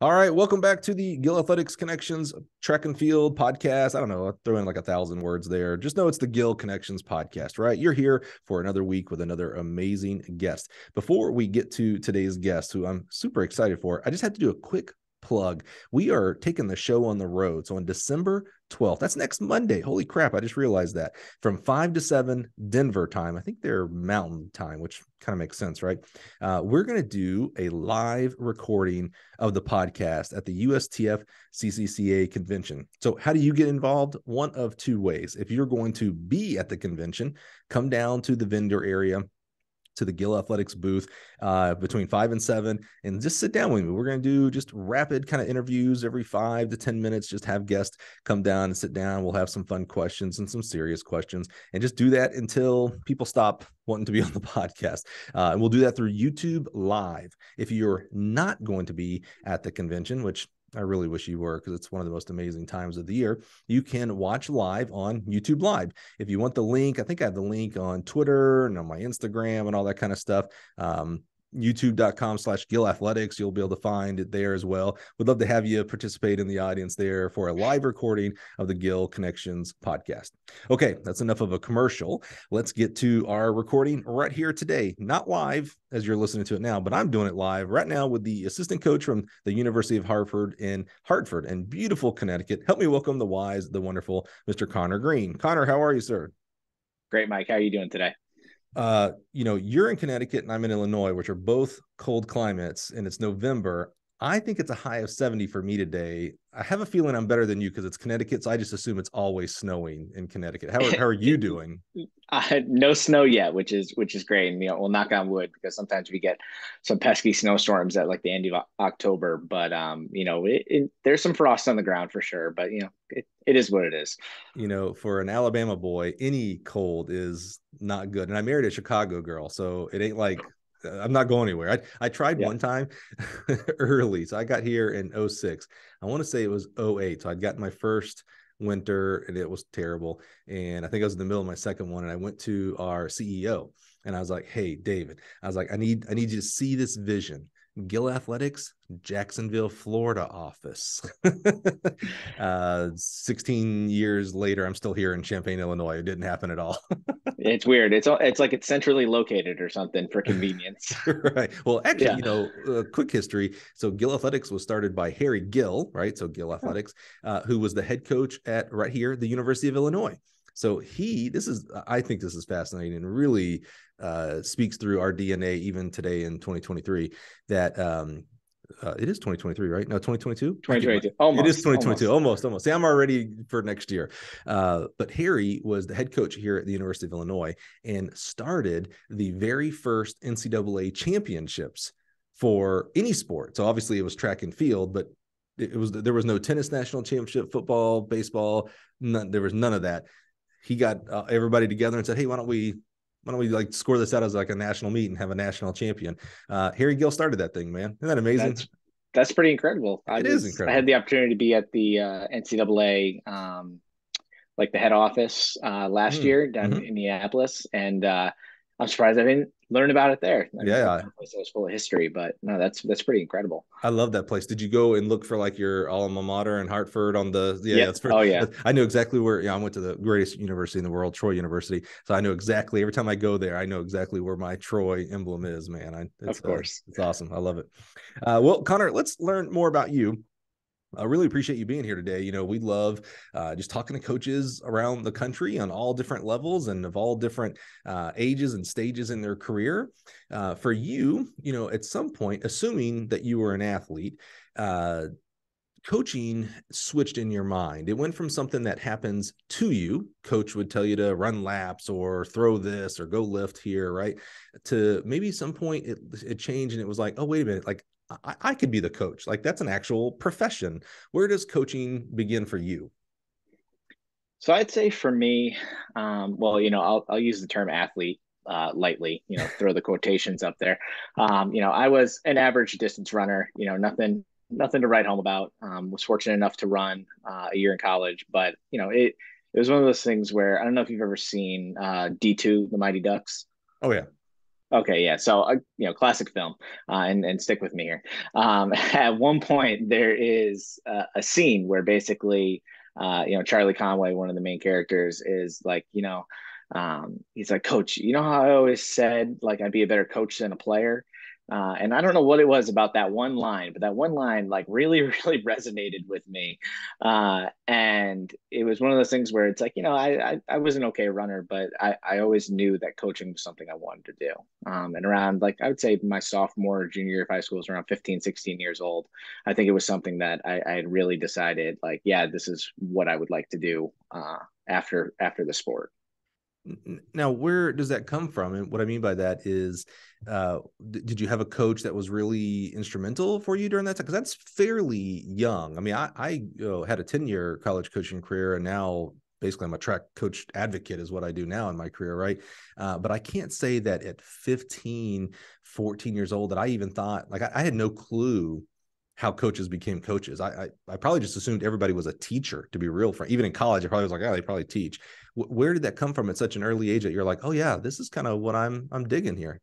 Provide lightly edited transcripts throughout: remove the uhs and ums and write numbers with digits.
All right, welcome back to the Gill Athletics Connections Track and Field podcast. I don't know, I'll throw in like 1,000 words there. Just know it's the Gill Connections podcast, right? You're here for another week with another amazing guest. Before we get to today's guest, who I'm super excited for, I just had to do a quick plug. We are taking the show on the road. So on December 12th, that's next Monday. Holy crap, I just realized that. From 5 to 7 Denver time. I think they're mountain time, which kind of makes sense, right? We're going to do a live recording of the podcast at the USTF CCCA convention. So how do you get involved? One of two ways. If you're going to be at the convention, come down to the vendor area, to the Gill Athletics booth between 5 and 7, and just sit down with me. We're going to do just rapid kind of interviews every 5 to 10 minutes. Just have guests come down and sit down. We'll have some fun questions and some serious questions, and just do that until people stop wanting to be on the podcast. And we'll do that through YouTube Live. If you're not going to be at the convention, which I really wish you were, because it's one of the most amazing times of the year, you can watch live on YouTube Live. If you want the link, I think I have the link on Twitter and on my Instagram and all that kind of stuff. YouTube.com/Gill Athletics. You'll be able to find it there as well. Would love to have you participate in the audience there for a live recording of the Gill Connections podcast. Okay, that's enough of a commercial. Let's get to our recording right here today. Not live as you're listening to it now, but I'm doing it live right now with the assistant coach from the University of Hartford in Hartford and beautiful Connecticut. Help me welcome the wise, the wonderful Mr. Connor Green. Connor, how are you, sir? Great, Mike. How are you doing today? You're in Connecticut and I'm in Illinois, which are both cold climates, and it's November. I think it's a high of 70 for me today. I have a feeling I'm better than you because it's Connecticut, so I just assume it's always snowing in Connecticut. How are you doing? No snow yet, which is great. And we'll knock on wood, because sometimes we get some pesky snowstorms at like the end of October. But there's some frost on the ground for sure. But it is what it is. For an Alabama boy, any cold is not good. And I married a Chicago girl, so it ain't like I'm not going anywhere. I tried one time early. So I got here in 06. I want to say it was 08. So I'd gotten my first winter and it was terrible. And I think I was in the middle of my second one. And I went to our CEO and I was like, hey, David, I was like, I need you to see this vision. Gill Athletics, Jacksonville, Florida office. 16 years later, I'm still here in Champaign, Illinois. It didn't happen at all. It's weird. It's like it's centrally located or something for convenience. Right. Well, actually, quick history. So Gill Athletics was started by Harry Gill, right? So Gill Athletics, who was the head coach at right here, the University of Illinois. So I think this is fascinating and really speaks through our DNA even today in 2023 that it is 2023, right? No, 2022? 2022. Almost. It is 2022. Almost. See, I'm already for next year. But Harry was the head coach here at the University of Illinois and started the very first NCAA championships for any sport. So obviously it was track and field, but there was no tennis national championship, football, baseball. There was none of that. He got everybody together and said, hey, why don't we like score this out as like a national meet and have a national champion? Harry Gill started that thing, man. Isn't that amazing? That's pretty incredible. It is incredible. I had the opportunity to be at the NCAA, like the head office last year down in Indianapolis. And I'm surprised I didn't learn about it there. I was full of history, but no, that's pretty incredible. I love that place. Did you go and look for like your alma mater in Hartford on the? I know exactly where. Yeah, I went to the greatest university in the world, Troy University. So I know exactly. Every time I go there, I know exactly where my Troy emblem is. Man, of course, it's awesome. I love it. Well, Connor, let's learn more about you. I really appreciate you being here today. We love just talking to coaches around the country on all different levels and of all different ages and stages in their career. For you, at some point, assuming that you were an athlete, coaching switched in your mind. It went from something that happens to you, coach would tell you to run laps or throw this or go lift here, right? To maybe some point it changed and it was like, oh, wait a minute, like I could be the coach. Like that's an actual profession. Where does coaching begin for you? So I'd say for me, I'll use the term athlete lightly, throw the quotations up there. I was an average distance runner, nothing to write home about. Was fortunate enough to run a year in college, but it was one of those things where I don't know if you've ever seen D2, the Mighty Ducks. Oh yeah. Okay, yeah. So, classic film, and stick with me here. At one point, there is a scene where basically, Charlie Conway, one of the main characters, is like, he's like, Coach, you know how I always said like I'd be a better coach than a player? And I don't know what it was about that one line, but that one line like really, really resonated with me. And it was one of those things where it's like, I was an okay runner, but I always knew that coaching was something I wanted to do. And around like, I would say my sophomore, junior year of high school was around 15, 16 years old. I think it was something that I had really decided like, yeah, this is what I would like to do after the sport. Now, where does that come from? And what I mean by that is, did you have a coach that was really instrumental for you during that time? Because that's fairly young. I mean, I had a 10-year college coaching career, and now basically I'm a track coach advocate is what I do now in my career, right? But I can't say that at 15, 14 years old that I even thought, like I had no clue how coaches became coaches. I probably just assumed everybody was a teacher, to be real frank. Even in college, I probably was like, oh, they probably teach. Where did that come from at such an early age that you're like, oh yeah, this is kind of what I'm digging here?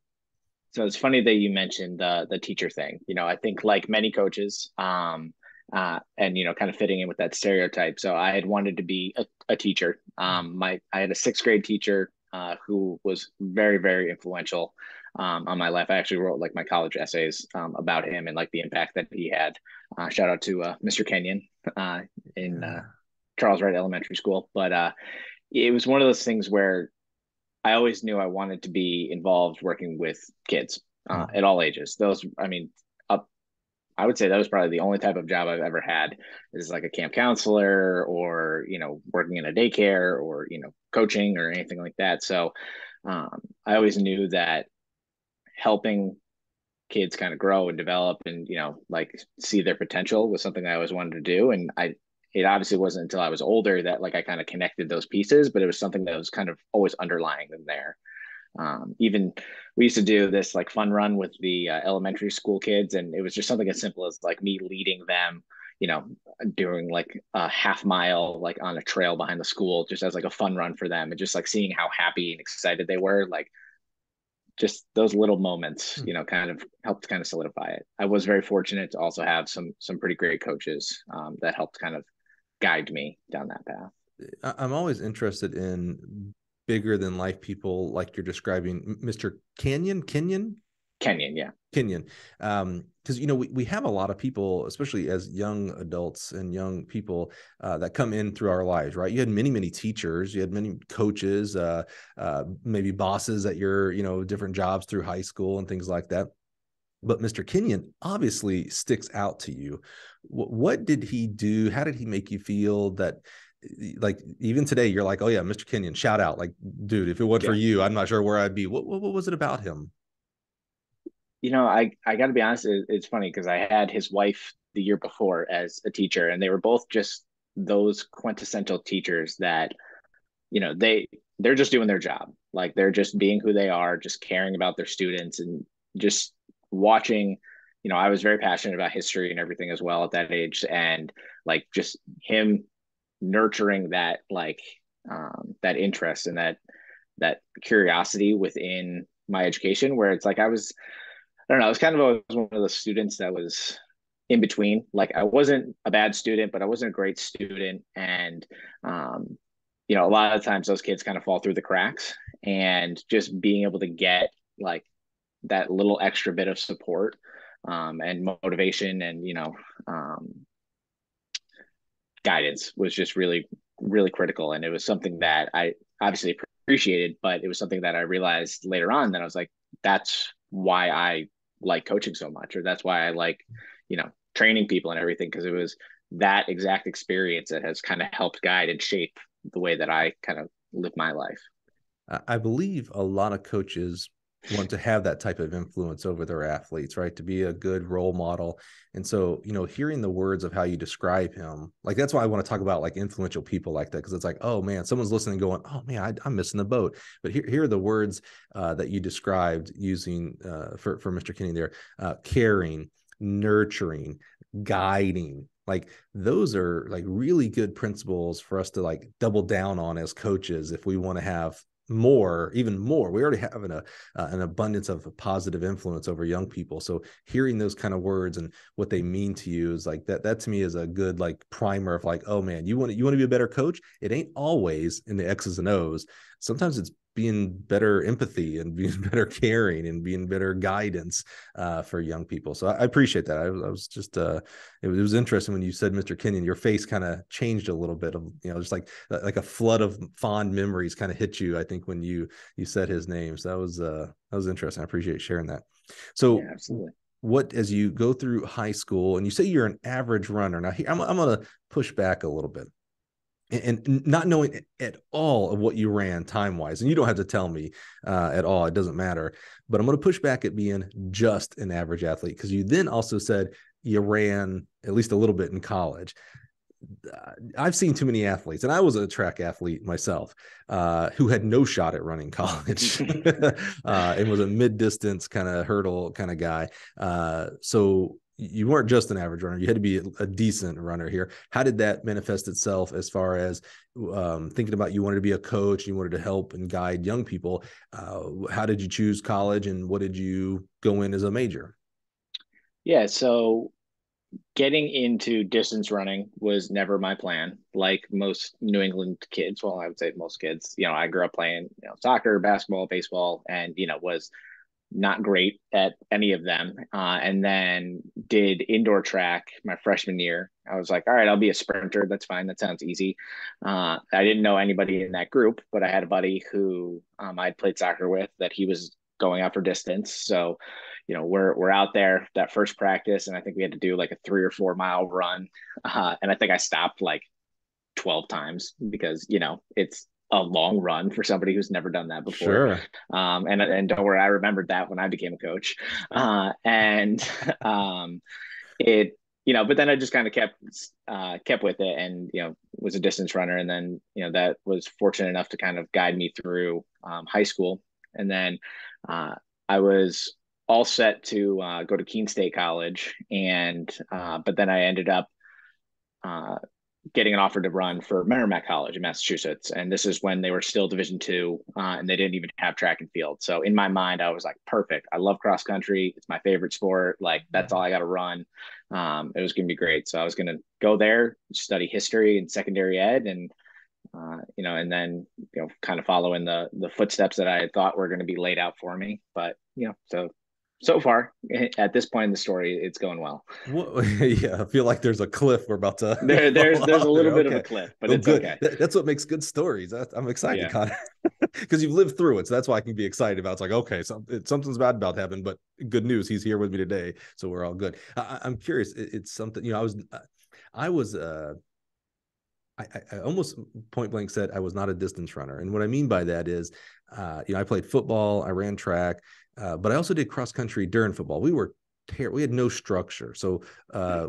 So it's funny that you mentioned the teacher thing. I think like many coaches, and kind of fitting in with that stereotype. So I had wanted to be a teacher. I had a sixth grade teacher who was very, very influential on my life. I actually wrote like my college essays about him and like the impact that he had. Shout out to Mr. Kenyon in Charles Wright Elementary School. But it was one of those things where I always knew I wanted to be involved working with kids at all ages. I would say that was probably the only type of job I've ever had is like a camp counselor or, working in a daycare or, coaching or anything like that. So I always knew that helping kids kind of grow and develop and, like see their potential was something I always wanted to do. And it obviously wasn't until I was older that like I kind of connected those pieces, but it was something that was kind of always underlying them there. Even we used to do this like fun run with the elementary school kids, and it was just something as simple as like me leading them, doing like a half mile like on a trail behind the school, just as like a fun run for them, and just like seeing how happy and excited they were, like just those little moments, kind of helped kind of solidify it. I was very fortunate to also have some pretty great coaches that helped kind of guide me down that path. I'm always interested in bigger than life people like you're describing, Mr. Kenyon, yeah. Kenyon. Because, we have a lot of people, especially as young adults and young people that come in through our lives, right? You had many, many teachers, you had many coaches, maybe bosses at your, different jobs through high school and things like that. But Mr. Kenyon obviously sticks out to you. What did he do? How did he make you feel that, like, even today, you're like, oh yeah, Mr. Kenyon, shout out. Like, dude, if it wasn't for you, I'm not sure where I'd be. What was it about him? I got to be honest, it's funny because I had his wife the year before as a teacher, and they were both just those quintessential teachers that, they're just doing their job. Like they're just being who they are, just caring about their students and just watching. I was very passionate about history and everything as well at that age. And like just him nurturing that, like, that interest and that curiosity within my education, where it's like I don't know. I was kind of always one of the students that was in between. Like I wasn't a bad student, but I wasn't a great student. And, a lot of times those kids kind of fall through the cracks, and just being able to get like that little extra bit of support and motivation and, guidance was just really, really critical. And it was something that I obviously appreciated, but it was something that I realized later on that I was like, that's why I like coaching so much, or that's why I like, training people and everything, because it was that exact experience that has kind of helped guide and shape the way that I kind of live my life. I believe a lot of coaches want to have that type of influence over their athletes, right? To be a good role model. And so, hearing the words of how you describe him, like, that's why I want to talk about like influential people like that. Because it's like, oh man, someone's listening going, oh man, I'm missing the boat. But here are the words that you described using for Mr. Kenny there: caring, nurturing, guiding. Like those are like really good principles for us to like double down on as coaches if we want to have even more. We already have an abundance of positive influence over young people. So hearing those kind of words and what they mean to you is like that to me is a good like primer of like, oh man, you want to be a better coach. It ain't always in the X's and O's. Sometimes it's being better empathy and being better caring and being better guidance for young people. So I appreciate that. I was just it was interesting when you said Mr. Kenyon, your face kind of changed a little bit of, just like a flood of fond memories kind of hit you, I think, when you said his name. So that was interesting. I appreciate sharing that. So Yeah, absolutely. what, as you go through high school and you say you're an average runner, now here I'm going to push back a little bit. And not knowing at all of what you ran time wise, and you don't have to tell me at all, it doesn't matter, but I'm going to push back at being just an average athlete, because you then also said you ran at least a little bit in college. I've seen too many athletes, and I was a track athlete myself, who had no shot at running college and was a mid-distance kind of hurdle kind of guy. So you weren't just an average runner. You had to be a decent runner here. How did that manifest itself as far as thinking about, you wanted to be a coach, you wanted to help and guide young people? How did you choose college, and what did you go in as a major? Yeah, so getting into distance running was never my plan. Like most New England kids, well, I would say most kids, I grew up playing, soccer, basketball, baseball, and, was not great at any of them. And then did indoor track my freshman year. I was like, all right, I'll be a sprinter. That's fine. That sounds easy. I didn't know anybody in that group, but I had a buddy who I'd played soccer with, that he was going out for distance. So, we're out there that first practice, and I think we had to do like a 3 or 4 mile run. And I think I stopped like 12 times because, it's a long run for somebody who's never done that before. Sure. And don't worry, I remembered that when I became a coach. And it, but then I just kind of kept with it, and, was a distance runner. And then, that was fortunate enough to kind of guide me through high school. And then I was all set to go to Keene State College. And, but then I ended up getting an offer to run for Merrimack College in Massachusetts. And this is when they were still Division II, and they didn't even have track and field. So in my mind, I was like, perfect. I love cross country. It's my favorite sport. Like, that's all I got to run. It was going to be great. So I was going to go there, study history and secondary ed, and, and then, kind of follow in the footsteps that I thought were going to be laid out for me. But, so far at this point in the story, it's going well. Yeah, I feel like there's a cliff we're about to there's a little bit okay. of a cliff, but oh, it's good. okay. That's what makes good stories. I'm excited, Yeah. Connor, because you've lived through it. So that's why I can be excited about. It's like, okay, something's bad about to happen, but good news, he's here with me today, so we're all good. I'm curious. It's something, I almost point blank said I was not a distance runner. And what I mean by that is, I played football, I ran track, but I also did cross country during football. We had no structure. So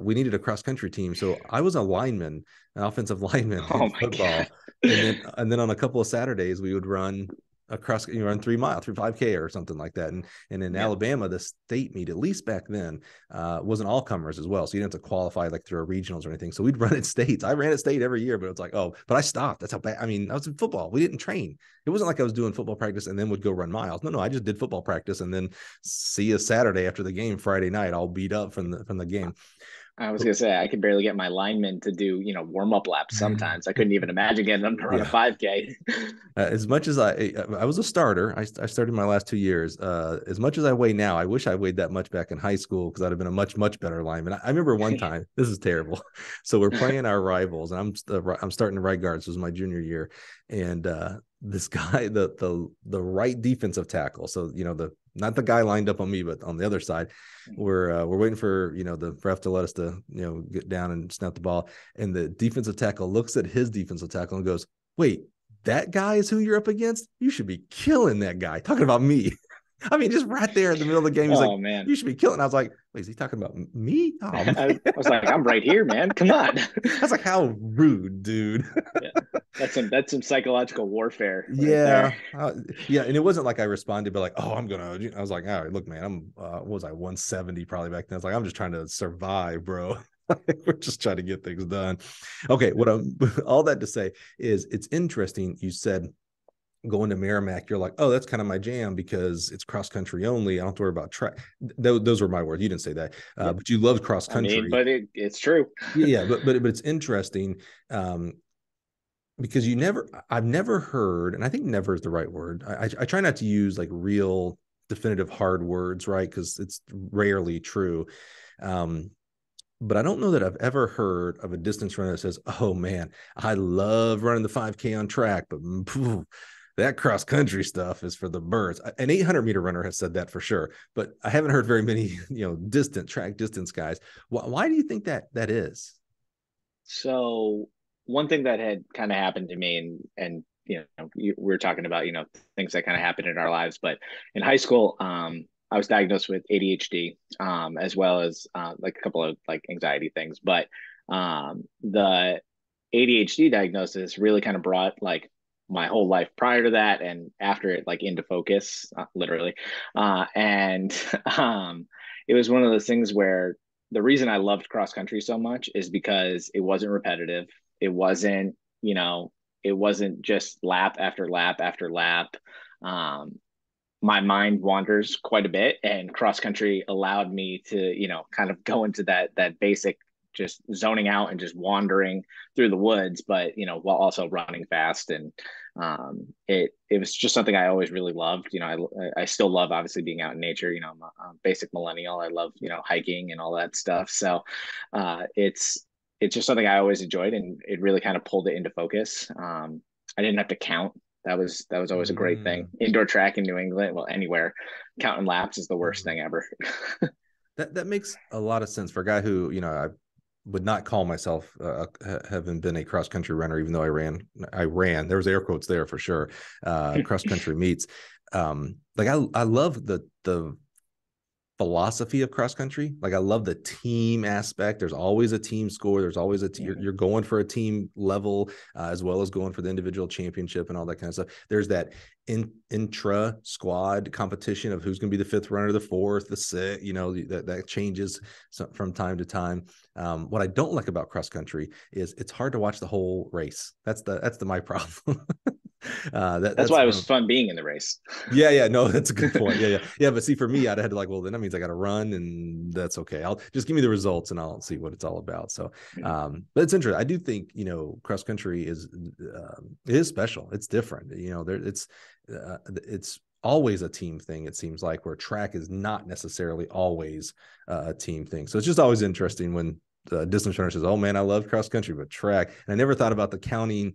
we needed a cross country team. So I was a lineman, an offensive lineman in football. God. And then on a couple of Saturdays, we would run across, run 3 miles, through 5K or something like that. And in Alabama, the state meet, at least back then, wasn't all comers as well. So you didn't have to qualify like through a regionals or anything. So we'd run at states. I ran at state every year, but it's like, but I stopped. That's how bad. I mean, I was in football. We didn't train. It wasn't like I was doing football practice and then would go run miles. No, I just did football practice and then see you Saturday after the game, Friday night, all beat up from the game. I was going to say, I could barely get my linemen to do, warm-up laps sometimes. I couldn't even imagine getting them to run a 5K. As much as I was a starter, I started my last 2 years. As much as I weigh now, I wish I weighed that much back in high school, because I'd have been a much, much better lineman. I remember one time, this is terrible. So we're playing our rivals, and I'm starting to right guard. So it was my junior year. And this guy, the right defensive tackle. So, not the guy lined up on me, but on the other side, we're waiting for, the ref to let us to, get down and snap the ball. And the defensive tackle looks at his defensive tackle and goes, "Wait, that guy is who you're up against? You should be killing that guy." Talking about me. I mean, just right there in the middle of the game, he's like, man, "You should be killing." I was like, "Wait, is he talking about me?" Oh, I was like, "I'm right here, man. Come on." I was like, "How rude, dude." That's some psychological warfare. Yeah. Yeah. And it wasn't like I responded, but like, "Oh, I'm gonna," I was like, "All right, look, man, I'm what was I, 170 probably back then." I was like, "I'm just trying to survive, bro." We're just trying to get things done. Okay. All that to say is, it's interesting. You said going to Merrimack, you're like, oh, that's kind of my jam because it's cross country only. I don't have to worry about track. Those were my words. You didn't say that, Yeah. but you loved cross I mean, country. but it's true. Yeah, but it's interesting um, because I've never heard, and I think never is the right word. I try not to use like real definitive hard words, right? Because it's rarely true. Um, but I don't know that I've ever heard of a distance runner that says, "Oh man, I love running the 5K on track, but phew, that cross country stuff is for the birds." An 800-meter runner has said that for sure, but I haven't heard very many, track distance guys. Why do you think that is? So one thing that had kind of happened to me, and we're talking about things that kind of happened in our lives, but in high school, I was diagnosed with ADHD, as well as like a couple of like anxiety things. But the ADHD diagnosis really kind of brought like my whole life prior to that and after it like into focus, literally. And it was one of those things where the reason I loved cross country so much is because it wasn't repetitive. It wasn't, it wasn't just lap after lap after lap. Um, my mind wanders quite a bit, and cross country allowed me to kind of go into that basic just zoning out and just wandering through the woods, but while also running fast. And it was just something I always really loved. I still love obviously being out in nature. I'm a basic millennial. I love hiking and all that stuff. So it's just something I always enjoyed, and it really kind of pulled it into focus. I didn't have to count. That was always a great thing. Mm. Indoor track in New England, well, anywhere, counting laps is the worst thing ever. That makes a lot of sense for a guy who, I would not call myself having been a cross country runner, even though I ran. There was air quotes there for sure. Cross country meets. Like I love the philosophy of cross country. Like I love the team aspect. There's always a team score. There's always you're going for a team level as well as going for the individual championship and all that kind of stuff. There's that intra squad competition of who's going to be the fifth runner, the fourth, the sixth. That changes from time to time. What I don't like about cross country is it's hard to watch the whole race. That's my problem. That's That's why it one was of, fun being in the race. yeah, no, that's a good point. Yeah. But see, for me, I'd had to like, well, then that means I got to run, and that's okay. I'll just give me the results, and I'll see what it's all about. So, but it's interesting. I do think cross country it is special. It's different. It's always a team thing. It seems like where track is not necessarily always a team thing. So it's just always interesting when the distance runner says, "Oh man, I love cross country, but track." And I never thought about the counting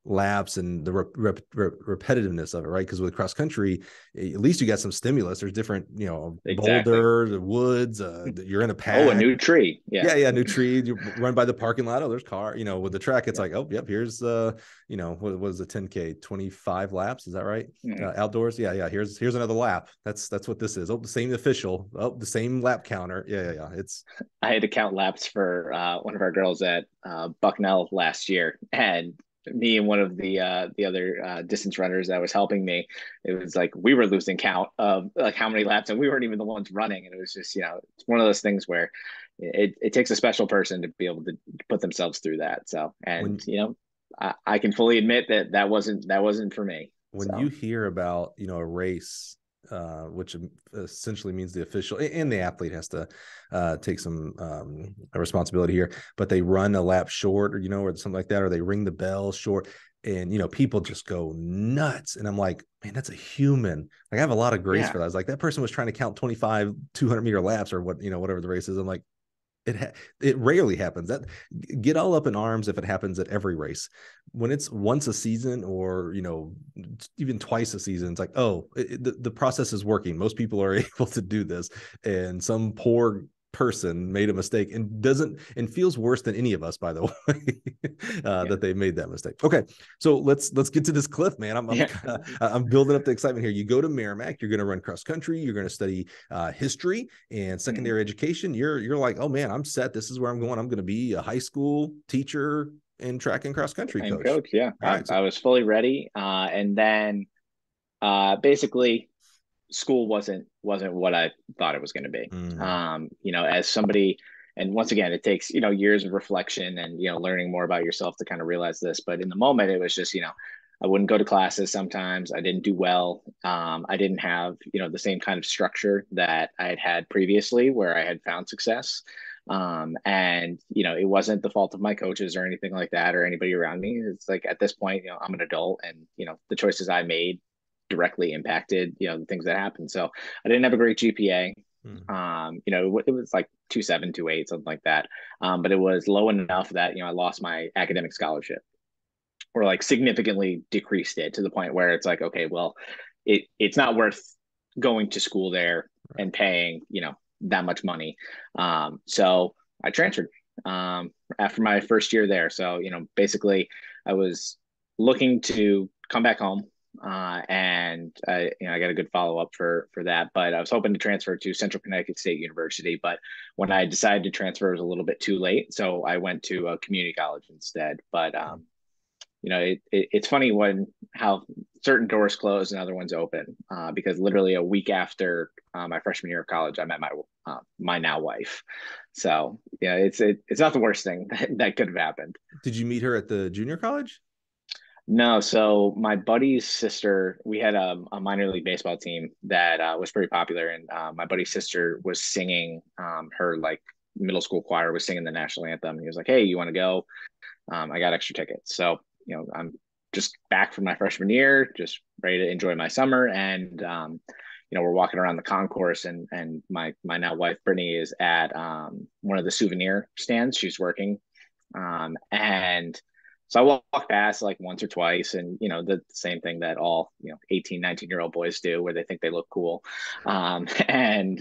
laps and the repetitiveness of it, right? Because with cross country, at least you got some stimulus. There's different, Exactly. boulder, the woods, you're in a Oh, a pack. new tree. Yeah. Yeah, new tree. You run by the parking lot. Oh, there's car. With the track, it's Yeah. like, oh, yep, here's what was the 10K? 25 laps, is that right? Mm-hmm. Outdoors. Yeah. Here's another lap. That's what this is. Oh, the same official. Oh, the same lap counter. Yeah. It's I had to count laps for one of our girls at Bucknell last year, and me and one of the other distance runners that was helping me, it was like we were losing count of like how many laps, and we weren't even the ones running. And it was just it's one of those things where it takes a special person to be able to put themselves through that. So, and when I can fully admit that wasn't for me. when you So hear about a race, which essentially means the official and the athlete has to take some responsibility here, but they run a lap short, or something like that, or they ring the bell short, and people just go nuts. And I'm like, man, that's a human. Like I have a lot of grace yeah, for that. I was like, that person was trying to count 25 200-meter laps or whatever the race is. I'm like, it rarely happens. That get all up in arms if it happens at every race. When it's once a season or even twice a season, it's like, oh, the process is working. Most people are able to do this, and some poor person made a mistake and feels worse than any of us, by the way, yeah, that they made that mistake. Okay, so let's get to this cliff, man. yeah. I'm building up the excitement here. You go to Merrimack, you're going to run cross country, you're going to study history and Mhm. secondary education. You're like, oh man, I'm set. This is where I'm going. I'm going to be a high school teacher and track and cross country And coach. coach, yeah, All I, right, so I was fully ready. And then basically school wasn't what I thought it was going to be. mm, As somebody, and once again, it takes years of reflection and learning more about yourself to kind of realize this. But in the moment, it was just I wouldn't go to classes sometimes. I didn't do well. I didn't have, the same kind of structure that I had had previously where I had found success. And, it wasn't the fault of my coaches or anything like that or anybody around me. It's like at this point, I'm an adult and, the choices I made directly impacted, the things that happened. So I didn't have a great GPA. It was like 2.7, 2.8, something like that. But it was low enough that, I lost my academic scholarship or like significantly decreased it to the point where it's like, okay, well, it's not worth going to school there and paying, that much money. So I transferred after my first year there. So, basically I was looking to come back home. And I got a good follow up for that. But I was hoping to transfer to Central Connecticut State University. But when I decided to transfer, it was a little bit too late, so I went to a community college instead. But it's funny how certain doors close and other ones open. Because literally a week after my freshman year of college, I met my now wife. So yeah, it's not the worst thing that could have happened. Did you meet her at the junior college? No, so my buddy's sister, we had a minor league baseball team that was pretty popular, and my buddy's sister was singing her like middle school choir was singing the national anthem. He was like, "Hey, you want to go? I got extra tickets." So I'm just back from my freshman year, just ready to enjoy my summer, and we're walking around the concourse, and my now wife Brittany is at one of the souvenir stands. She's working, and so I walk past like once or twice, and the same thing that all 18, 19-year-old boys do, where they think they look cool. And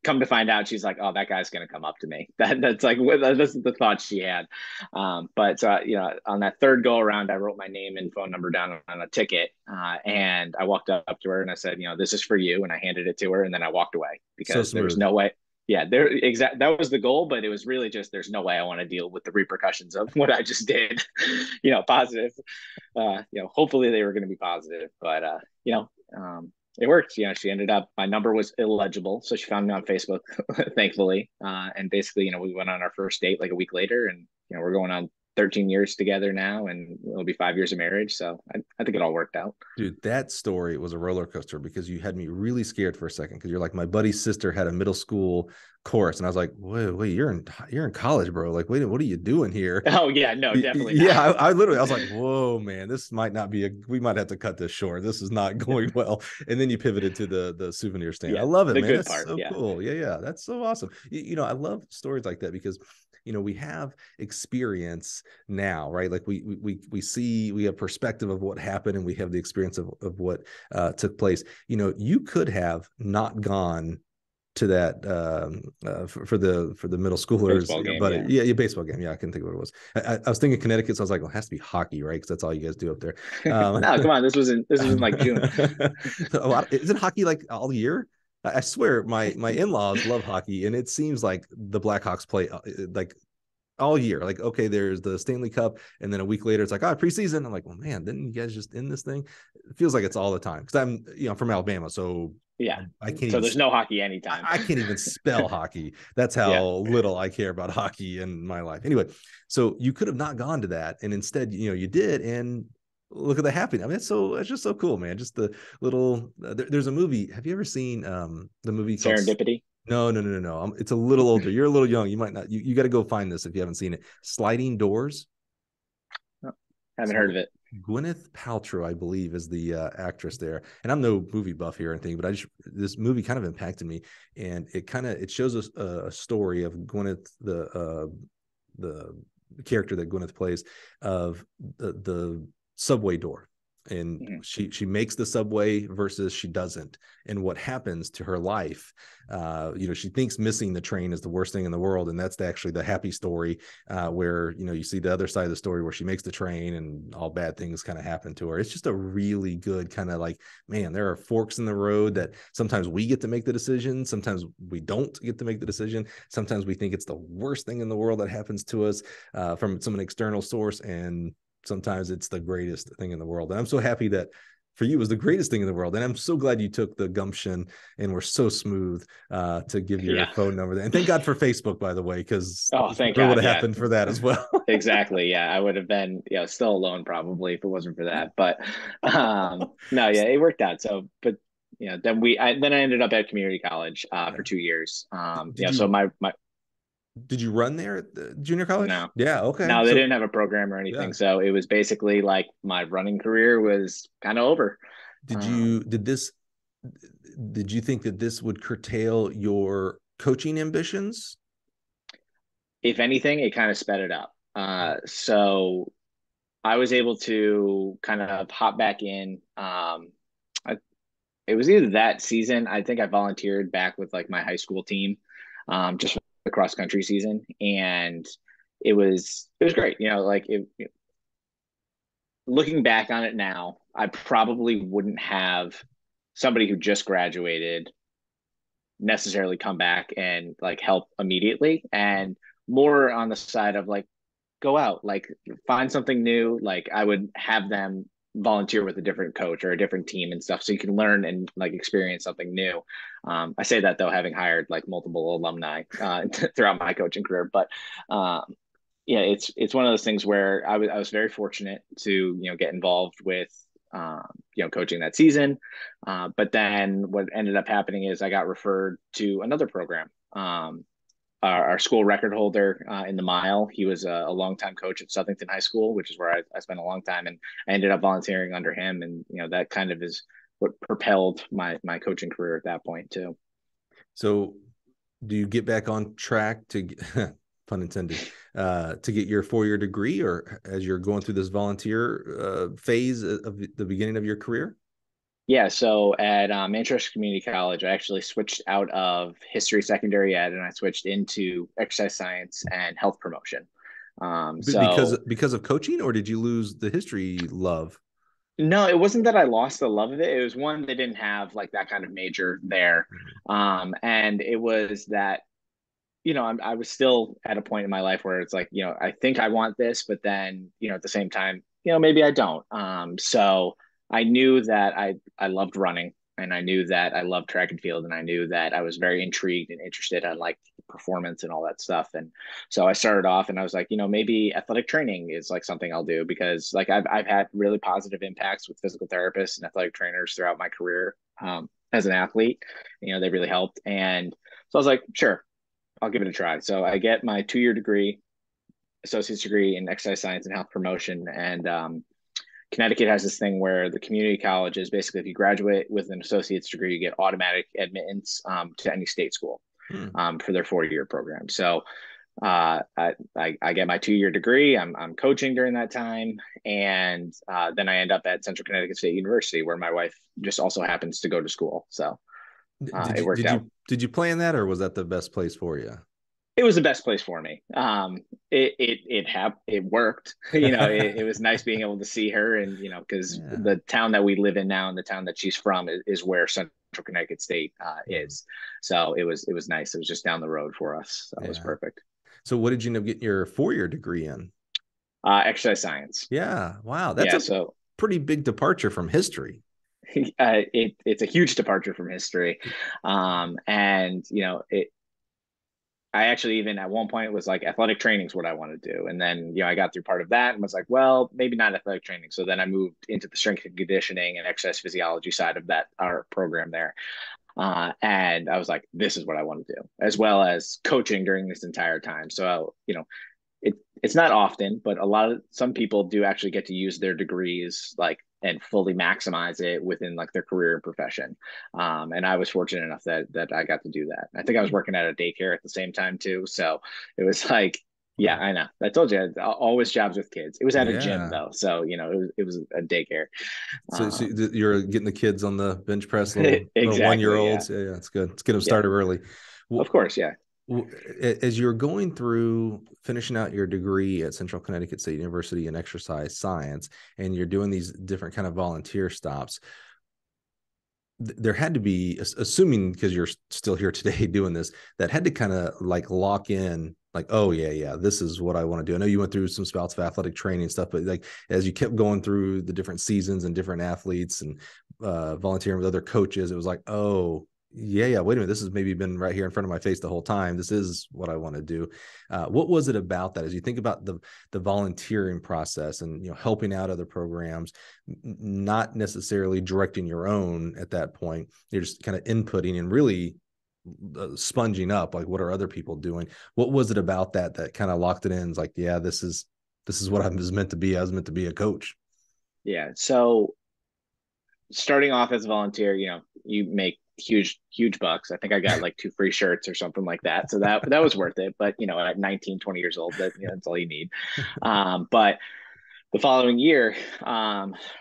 come to find out, she's like, "Oh, that guy's gonna come up to me." That's like that's the thought she had. But on that third go around, I wrote my name and phone number down on a ticket, and I walked up to her and I said, "This is for you," and I handed it to her, and then I walked away because there was no way. Yeah, that was the goal, but it was really just there's no way I want to deal with the repercussions of what I just did. Positive. Hopefully they were going to be positive, but it worked. She ended up, my number was illegible, so she found me on Facebook, thankfully. And basically, we went on our first date like a week later, and we're going on 13 years together now, and it'll be 5 years of marriage. So I think it all worked out. Dude, that story was a roller coaster because you had me really scared for a second because you're like, my buddy's sister had a middle school chorus, and I was like, wait, you're in college, bro. Like, wait, what are you doing here? Oh yeah, no, definitely not. Yeah, I literally, I was like, whoa, man, this might not be we might have to cut this short. This is not going well. And then you pivoted to the souvenir stand. Yeah, I love it, man. That's part, so cool. Yeah, that's so awesome. I love stories like that because we have experience now, right? Like we see, we have perspective of what happened, and we have the experience of what took place. You could have not gone to that for the middle schoolers, game, but yeah, baseball game. Yeah, I couldn't think of what it was. I was thinking Connecticut, so I was like, well, it has to be hockey, right? Because that's all you guys do up there. No, come on, this was in like June. Isn't hockey like all year? I swear my in-laws love hockey, and it seems like the Blackhawks play like all year. Like, okay, there's the Stanley Cup, and then a week later it's like, preseason. I'm like, well, man, didn't you guys just end this thing? It feels like it's all the time because I'm from Alabama, so yeah, I can't. So there's no hockey anytime. I can't even spell hockey. That's how little I care about hockey in my life. Anyway, so you could have not gone to that, and instead, you did, and look at the happening. I mean, it's just so cool, man. Just the little. There's a movie. Have you ever seen the movie Serendipity? No. It's a little older. You're a little young. You might not. You got to go find this if you haven't seen it. Sliding Doors. Oh, haven't heard of it. Gwyneth Paltrow, I believe, is the actress there. And I'm no movie buff here or anything, but this movie kind of impacted me, and it shows us a story of Gwyneth, the character that Gwyneth plays, of the subway door. And she makes the subway versus she doesn't, and what happens to her life. She thinks missing the train is the worst thing in the world, and that's actually the happy story, where you see the other side of the story where she makes the train and all bad things kind of happen to her. It's just a really good kind of like, man, there are forks in the road that sometimes we get to make the decision, sometimes we don't get to make the decision, sometimes we think it's the worst thing in the world that happens to us from some external source, and sometimes it's the greatest thing in the world. And I'm so happy that for you was the greatest thing in the world. And I'm so glad you took the gumption and were so smooth to give your Yeah. phone number. And thank God for Facebook, by the way, because Oh, thank whatever would God. have Yeah. happened for that as well. Exactly. Yeah. I would have been, still alone probably if it wasn't for that. But no, yeah, it worked out. So, but then I ended up at community college Yeah. for 2 years. Did So you my did you run there at the junior college? no, Yeah. Okay. no, they So didn't have a program or yeah. anything. So it was basically like my running career was kind of over. Did Um, you did this did you think that this would curtail your coaching ambitions? if anything, it kind of sped it up. So I was able to kind of hop back in. It was either that season. I think I volunteered back with like my high school team, just for the cross country season, and it was great. Looking back on it now, I probably wouldn't have somebody who just graduated necessarily come back and like help immediately, and more on the side of like go out, like find something new. Like I would have them volunteer with a different coach or a different team and stuff so you can learn and like experience something new. I say that though, having hired like multiple alumni throughout my coaching career, but yeah, it's one of those things where I was very fortunate to get involved with coaching that season, but then what ended up happening is I got referred to another program. Our school record holder in the mile. He was a longtime coach at Southington High School, which is where I spent a long time, and I ended up volunteering under him, and that kind of is what propelled my coaching career at that point too. So do you get back on track to pun intended to get your 4-year degree, or as you're going through this volunteer phase of the beginning of your career? Yeah, so at Manchester Community College, I actually switched out of history secondary ed and I switched into exercise science and health promotion. Because of coaching, or did you lose the history love? No, it wasn't that I lost the love of it. It was one they didn't have like that kind of major there, and it was that I was still at a point in my life where it's like I think I want this, but then at the same time maybe I don't. So I knew that I loved running, and I knew that I loved track and field, and I knew that I was very intrigued and interested in like performance and all that stuff. And so I started off, and I was like, maybe athletic training is like something I'll do, because like I've had really positive impacts with physical therapists and athletic trainers throughout my career as an athlete. They really helped, and so I was like, sure, I'll give it a try. So I get my 2-year degree, associate's degree in exercise science and health promotion. And Connecticut has this thing where the community college is basically, if you graduate with an associate's degree, you get automatic admittance to any state school for their 4-year program. So I get my 2-year degree. I'm coaching during that time, and then I end up at Central Connecticut State University, where my wife just also happens to go to school. So Did it you worked did out. you did you plan that, or was that the best place for you? It was the best place for me. It worked. It was nice being able to see her, and because Yeah. the town that we live in now and the town that she's from is where Central Connecticut State is. So it was nice. It was just down the road for us. So it was Yeah. perfect. So what did you end up getting your 4-year degree in? Exercise science. Yeah. Wow. That's Yeah. a So pretty big departure from history. it's a huge departure from history, and I actually even at one point was like, athletic training is what I want to do. And then, I got through part of that and was like, well, maybe not athletic training. So then I moved into the strength and conditioning and exercise physiology side of that, our program there. And I was like, this is what I want to do, as well as coaching during this entire time. So, it's not often, but some people do actually get to use their degrees like and fully maximize it within like their career and profession. And I was fortunate enough that I got to do that. I think I was working at a daycare at the same time too. So it was like, yeah, Wow. I know. I told you, always jobs with kids. It was at a gym Yeah. though, so it was a daycare. So Um, you're getting the kids on the bench press, little one-year exactly, yeah, olds. Yeah, yeah, it's good. Let's get them yeah, started early. of course, yeah. As you're going through finishing out your degree at Central Connecticut State University in exercise science, and you're doing these different kind of volunteer stops, there had to be, assuming because you're still here today doing this, that had to kind of like lock in, like, oh yeah, this is what I want to do. I know you went through some spouts of athletic training stuff, but like as you kept going through the different seasons and different athletes and volunteering with other coaches, it was like, oh yeah, wait a minute, this has maybe been right here in front of my face the whole time. This is what I want to do. What was it about that, as you think about the volunteering process and, you know, helping out other programs, not necessarily directing your own at that point, you're just kind of inputting and really sponging up, like, what are other people doing? What was it about that kind of locked it in? It's like, yeah, this is what I was meant to be. I was meant to be a coach. Yeah. So starting off as a volunteer, you know, you make huge bucks. I think I got like 2 free shirts or something like that. So that was worth it. But, you know, at 19, 20 years old, that's all you need. But the following year,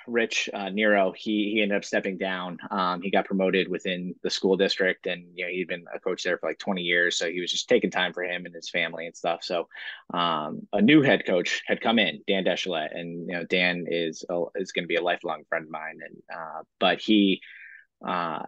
Rich Nero, he ended up stepping down. He got promoted within the school district, and, you know, he'd been a coach there for like 20 years. So he was just taking time for him and his family and stuff. So a new head coach had come in, Dan Deschelet, and, you know, Dan is going to be a lifelong friend of mine. And but uh,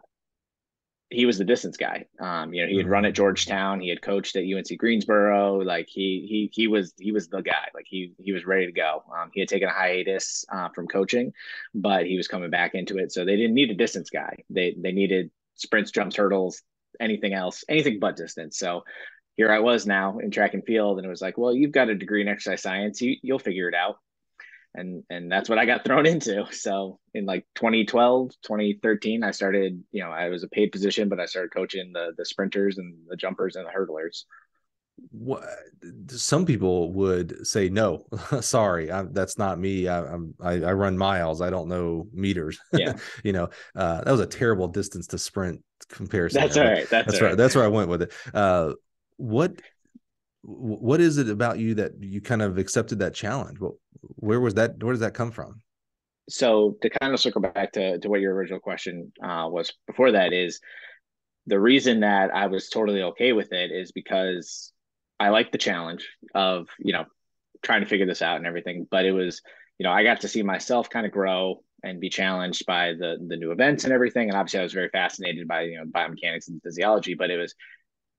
he was the distance guy. You know, he had run at Georgetown. He had coached at UNC Greensboro. Like he was the guy. Like he was ready to go. He had taken a hiatus from coaching, but he was coming back into it. So they didn't need a distance guy. They needed sprints, jumps, hurdles, anything else, anything but distance. So here I was now in track and field, and it was like, well, you've got a degree in exercise science. You'll figure it out. And that's what I got thrown into. So in like 2012, 2013, I started, you know, I was a paid position, but I started coaching the sprinters and the jumpers and the hurdlers. What, some people would say, no, sorry, that's not me. I run miles. I don't know meters. Yeah. You know, that was a terrible distance to sprint comparison. That's all right. That's right. right. That's where I went with it. What is it about you that you kind of accepted that challenge? Well, where does that come from? So to kind of circle back to what your original question was before that, is the reason that I was totally okay with it is because I like the challenge of, you know, trying to figure this out and everything. But it was, you know, I got to see myself kind of grow and be challenged by the new events and everything. And obviously I was very fascinated by, you know, biomechanics and physiology, but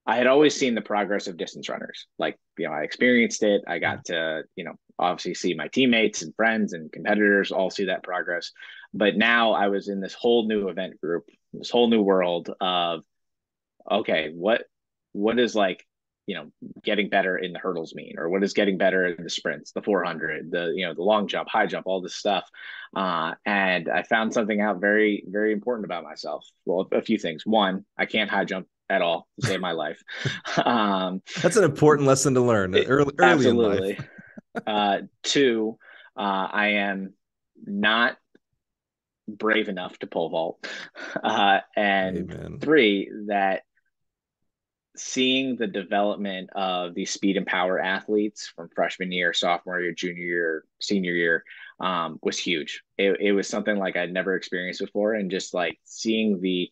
I had always seen the progress of distance runners. Like, you know, I experienced it. I got to, you know, obviously see my teammates and friends and competitors all see that progress. But now I was in this whole new event group, this whole new world of, okay, what is, like, you know, getting better in the hurdles mean, or what is getting better in the sprints, the 400, the, you know, the long jump, high jump, all this stuff. And I found something out very, very important about myself. Well, a few things. One, I can't high jump at all to save my life. That's an important lesson to learn early absolutely. in life. Two, I am not brave enough to pole vault. And Amen. three, that seeing the development of these speed and power athletes from freshman year, sophomore year, junior year, senior year was huge. It was something like I'd never experienced before. And just like seeing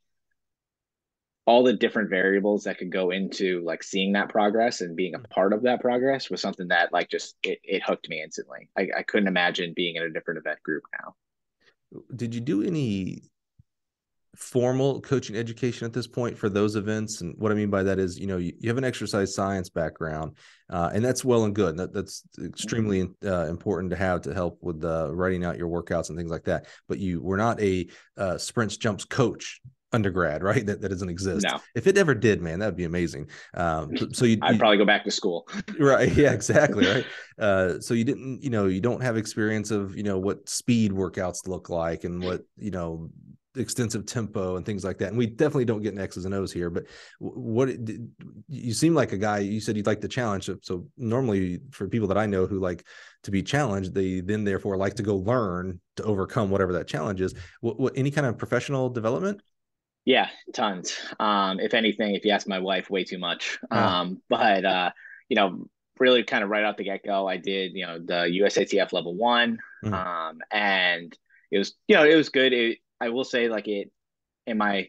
all the different variables that could go into like seeing that progress and being a part of that progress was something that like just it hooked me instantly. I couldn't imagine being in a different event group now. Did you do any formal coaching education at this point for those events? And what I mean by that is, you know, you have an exercise science background, and that's well and good. That's extremely important to have to help with writing out your workouts and things like that. But you were not a sprints jumps coach undergrad, right? That doesn't exist. No. If it ever did, man, that'd be amazing. So I'd probably go back to school. Right. Yeah, exactly. Right. So you didn't, you know, you don't have experience of, you know, what speed workouts look like and what, you know, extensive tempo and things like that. And we definitely don't get an X's and O's here, but you seem like a guy, you said you'd like the challenge. So normally for people that I know who like to be challenged, they then therefore like to go learn to overcome whatever that challenge is. What any kind of professional development? Yeah, tons. If anything, if you ask my wife, way too much. But you know, really kind of right out the get-go, I did, you know, the USATF level 1. And it was, you know, it was good. I will say, like, it in my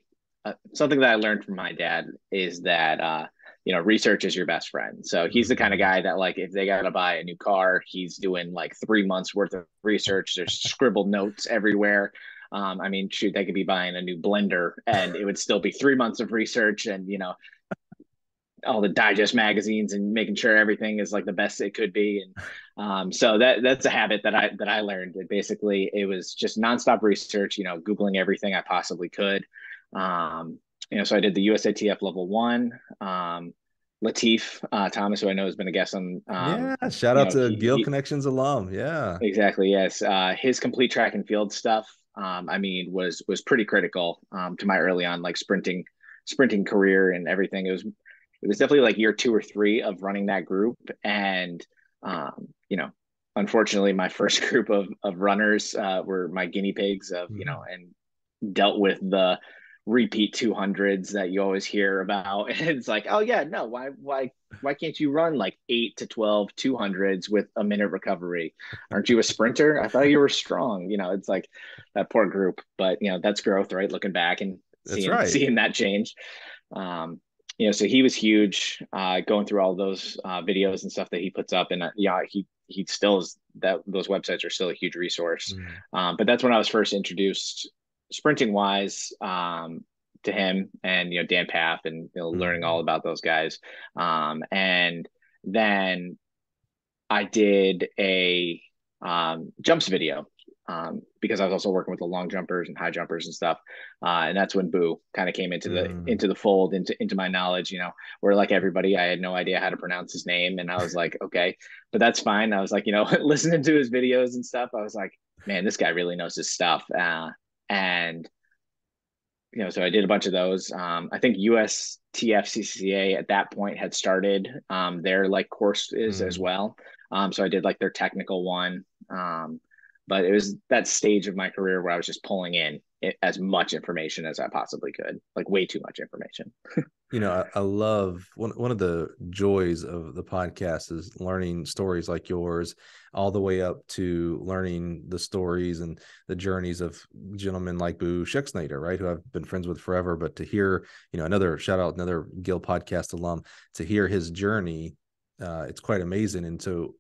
something that I learned from my dad is that you know, research is your best friend. So he's the kind of guy that, like, if they got to buy a new car, he's doing like 3 months worth of research. There's scribbled notes everywhere. I mean, shoot, they could be buying a new blender and it would still be 3 months of research and, all the digest magazines and making sure everything is like the best it could be. And so that's a habit that I learned. Basically, it was just nonstop research, Googling everything I possibly could. So I did the USATF level one. Lateef Thomas, who I know has been a guest on, Yeah, shout out to Gill he Connections alum. Yeah. exactly, yes. His complete track and field stuff, was pretty critical to my early on like sprinting career and everything. It was definitely like year 2 or 3 of running that group, and unfortunately, my first group of runners were my guinea pigs of and dealt with the repeat 200s that you always hear about. And it's like, oh yeah, no, why can't you run like 8 to 12 200s with a minute recovery? Aren't you a sprinter? I thought you were strong. It's like that poor group, but that's growth, right? Looking back and That's seeing right. seeing that change. So he was huge, going through all those videos and stuff that he puts up, and he still is that those websites are still a huge resource. But that's when I was first introduced sprinting wise to him and Dan Paff and learning all about those guys. And then I did a jumps video because I was also working with the long jumpers and high jumpers and stuff. And that's when Boo kind of came into the fold, into my knowledge, where like everybody, I had no idea how to pronounce his name. And I was like, okay, but that's fine. I was like, listening to his videos and stuff, I was like, man, this guy really knows his stuff. And so I did a bunch of those. I think USTFCCA at that point had started their like courses as well. So I did like their technical one. But it was that stage of my career where I was just pulling in as much information as I possibly could, like way too much information. I love one of the joys of the podcast is learning stories like yours, all the way up to learning the stories and the journeys of gentlemen like Boo Schexnayder, right, who I've been friends with forever. But to hear, another shout out, another Gill podcast alum, to hear his journey, it's quite amazing. And so,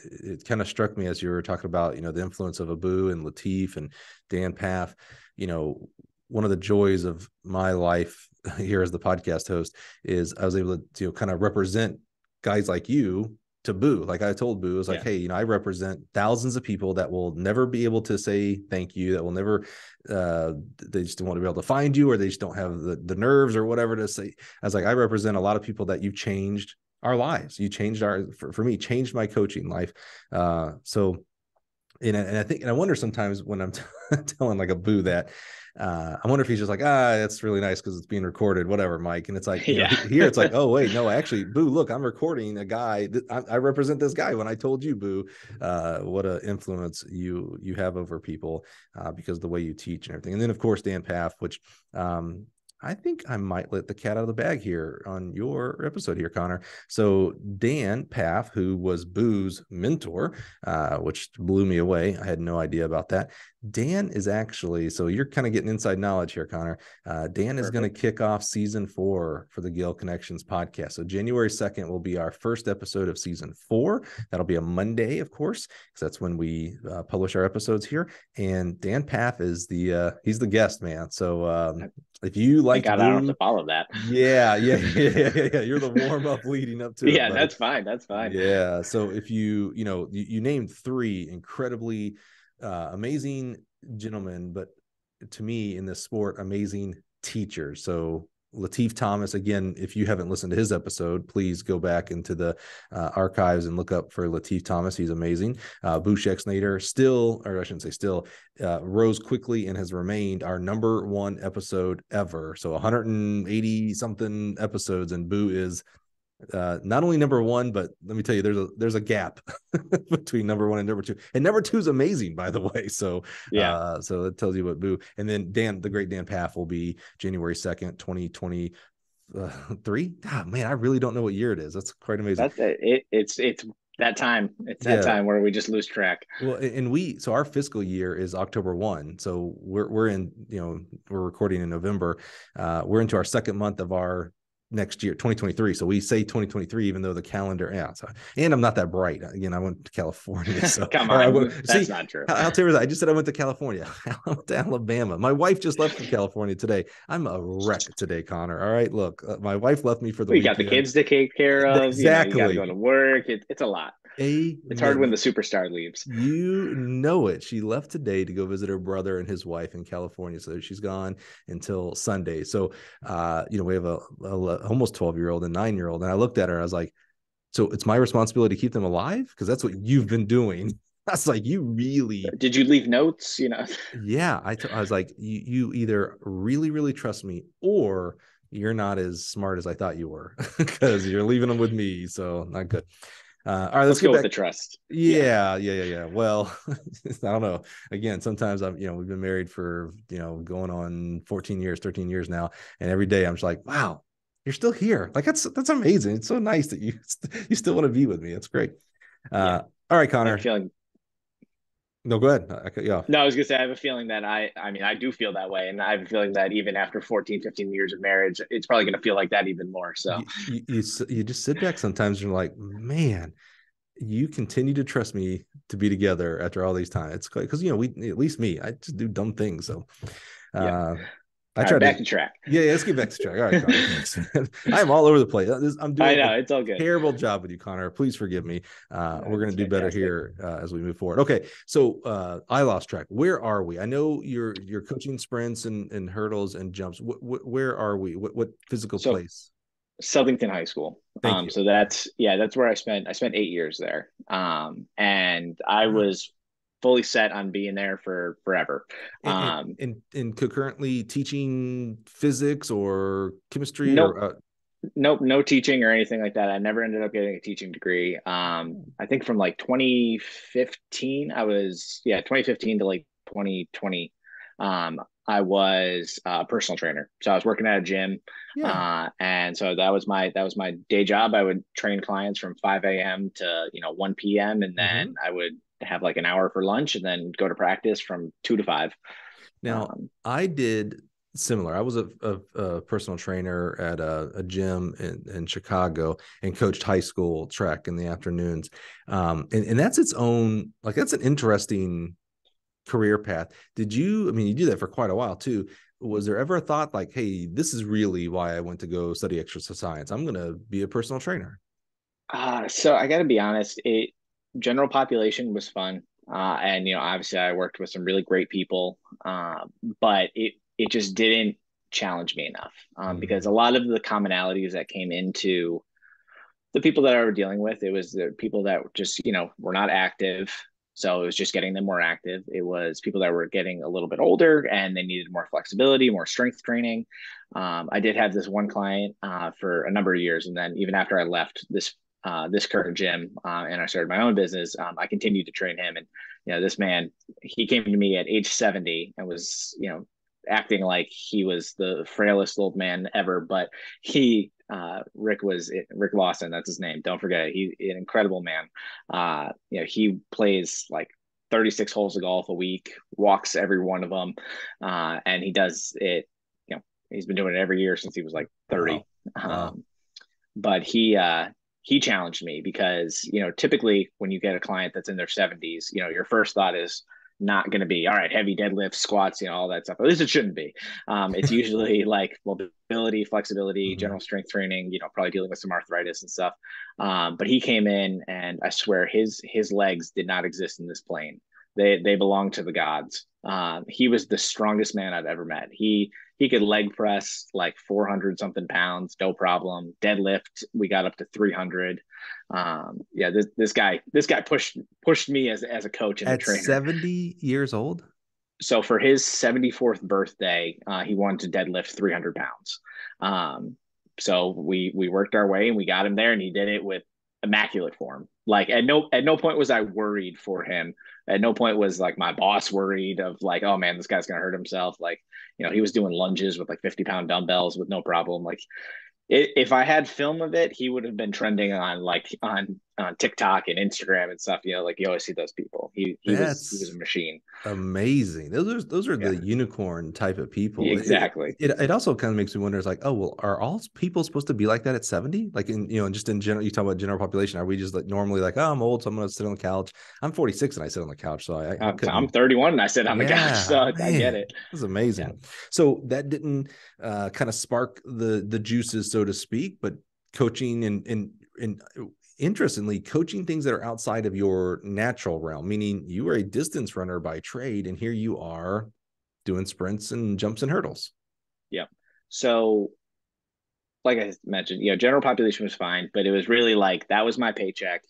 it kind of struck me as you were talking about, the influence of Abu and Lateef and Dan Paff. One of the joys of my life here as the podcast host is I was able to kind of represent guys like you to Boo. Like I told Boo, I was like, hey, I represent thousands of people that will never be able to say thank you, that will never, they just don't want to be able to find you, or they just don't have the nerves or whatever to say. I was like, I represent a lot of people that you've changed our lives. You changed for me, changed my coaching life. So, and I think, and I wonder sometimes when I'm telling like a Boo that, I wonder if he's just like, that's really nice because it's being recorded, whatever, Mike. And it's like, here it's like, oh wait, no, actually, Boo, look, I'm recording a guy. I represent this guy. When I told you, Boo, what an influence you have over people because of the way you teach and everything. And then of course Dan Paff, which I think I might let the cat out of the bag here on your episode here, Connor. So Dan Paff, who was Boo's mentor, which blew me away. I had no idea about that. Dan is actually, so you're kind of getting inside knowledge here, Connor. Dan is going to kick off season 4 for the Gill Connections podcast. So January 2nd will be our first episode of season 4. That'll be a Monday, of course, because that's when we publish our episodes here. And Dan Paff is he's the guest, man. So if you like, God, I don't have to follow that. Yeah. You're the warm up leading up to it. Yeah, that's fine. That's fine. Yeah. So if you named 3 incredibly amazing gentlemen, but to me in this sport, amazing teachers. So Lateef Thomas, again, if you haven't listened to his episode, please go back into the archives and look up for Lateef Thomas. He's amazing. Boo Schexnayder rose quickly and has remained our number 1 episode ever. So 180 something episodes, and Boo is not only number 1, but let me tell you, there's a gap between number 1 and number 2, and number 2 is amazing, by the way. So so it tells you what Boo. And then the great Dan Paff will be January 2nd, 2023. God, man, I really don't know what year it is. That's quite amazing. That's it. It's that time. It's that time where we just lose track. Well, and so our fiscal year is October 1. So we're in, we're recording in November. We're into our 2nd month of our next year, 2023. So we say 2023, even though the calendar, yeah. So, and I'm not that bright. Again, I went to California. So Come or I on, went, that's see not true. how terrible. I just said I went to California. I went to Alabama. My wife just left from California today. I'm a wreck today, Connor. All right, look, my wife left me for the Well, you got the weekend. kids to take care of. You got to go Exactly. to work. It's a lot. It's hard when Amen. the superstar leaves. You know it. She left today to go visit her brother and his wife in California. So she's gone until Sunday. So, we have a almost 12-year-old and 9-year-old. And I looked at her and I was like, so it's my responsibility to keep them alive? Because that's what you've been doing. That's like, you really, Did you leave notes? yeah. I was like, you either really, really trust me or you're not as smart as I thought you were because you're leaving them with me. So not good. All right, let's Let's get go with back. the trust. Yeah. Yeah. Well, I don't know. Again, sometimes we've been married for, going on 14 years, 13 years now. And every day I'm just like, wow, you're still here. Like, that's amazing. It's so nice that you still want to be with me. It's great. Yeah. All right, I have a Connor. feeling. No, go ahead. I cut you off. No, I was gonna say I have a feeling that I do feel that way, and I have a feeling that even after 14, 15 years of marriage, it's probably gonna feel like that even more. So You just sit back sometimes and you're like, man, you continue to trust me to be together after all these times. It's because we, at least me, I just do dumb things. So yeah. uh I All right, try back to, to track. yeah, let's get back to track. All right, Connor, thanks. I'm all over the place. I'm I doing a know it's all good. terrible job with you, Connor. Please forgive me. We're going It's to do better fantastic. here as we move forward. Okay, so I lost track. Where are we? I know you're coaching sprints and hurdles and jumps. Where are we? What physical So place? Southington High School. Thank you. So that's where I spent 8 years there. And I Wow. was fully set on being there for forever. And, Um, and concurrently teaching physics or chemistry nope, or nope, no teaching or anything like that. I never ended up getting a teaching degree. I think from like 2015, 2015 to like 2020. I was a personal trainer. So I was working at a gym. yeah. And so that was my day job. I would train clients from 5 a.m. to 1 p.m. and Mm-hmm. then I would have like an hour for lunch and then go to practice from 2 to 5. Now, Um, I did similar. I was a personal trainer at a gym in Chicago and coached high school track in the afternoons. And that's its own, like, that's an interesting career path. I mean, you do that for quite a while too. Was there ever a thought like, hey, this is really why I went to go study exercise science? I'm going to be a personal trainer. so I got to be honest, general population was fun. And obviously I worked with some really great people, but it just didn't challenge me enough, because a Mm-hmm. lot of the commonalities that came into the people that I were dealing with, it was the people that just were not active. So it was just getting them more active. It was people that were getting a little bit older and they needed more flexibility, more strength training. I did have this one client for a number of years, and then even after I left this current gym and I started my own business, I continued to train him. And this man, he came to me at age 70 and was acting like he was the frailest old man ever, but Rick Lawson, that's his name. Don't forget it. He's an incredible man. He plays like 36 holes of golf a week, walks every one of them, and he does it. He's been doing it every year since he was like Wow. 30. Wow. But he challenged me because typically when you get a client that's in their 70s, your first thought is not going to be all right, heavy deadlifts, squats, all that stuff. At least it shouldn't be. It's usually like mobility, flexibility, Mm-hmm. general strength training, probably dealing with some arthritis and stuff. But he came in and I swear his legs did not exist in this plane. They belong to the gods. He was the strongest man I've ever met. He could leg press like 400 something pounds, no problem. Deadlift, we got up to 300. This guy pushed me as a coach and a At trainer. 70 years old? So for his 74th birthday, he wanted to deadlift 300 pounds. So we worked our way and we got him there, and he did it with immaculate form. Like at no point was I worried for him. At no point was like my boss worried of like, oh man, this guy's gonna hurt himself. Like, he was doing lunges with like 50-pound dumbbells with no problem. Like if I had film of it, he would have been trending on on TikTok and Instagram and stuff, you know, like you always see those people. He was a That's machine. amazing. Those are Yeah, the unicorn type of people. exactly. It also kind of makes me wonder. It's like, oh well, are all people supposed to be like that at 70? Like in just in general, you talk about general population. Are we just like normally like, oh, I'm old, so I'm gonna sit on the couch. I'm 46 and I sit on the couch, so I I'm couldn't. 31 and I sit on the couch, Yeah, so I get man, it. this is Yeah. amazing. So that didn't kind of spark the juices, so to speak, but coaching and interestingly, coaching things that are outside of your natural realm, meaning you are a distance runner by trade, and here you are doing sprints and jumps and hurdles. Yeah. So like I mentioned, you know, general population was fine, but it was really like that was my paycheck.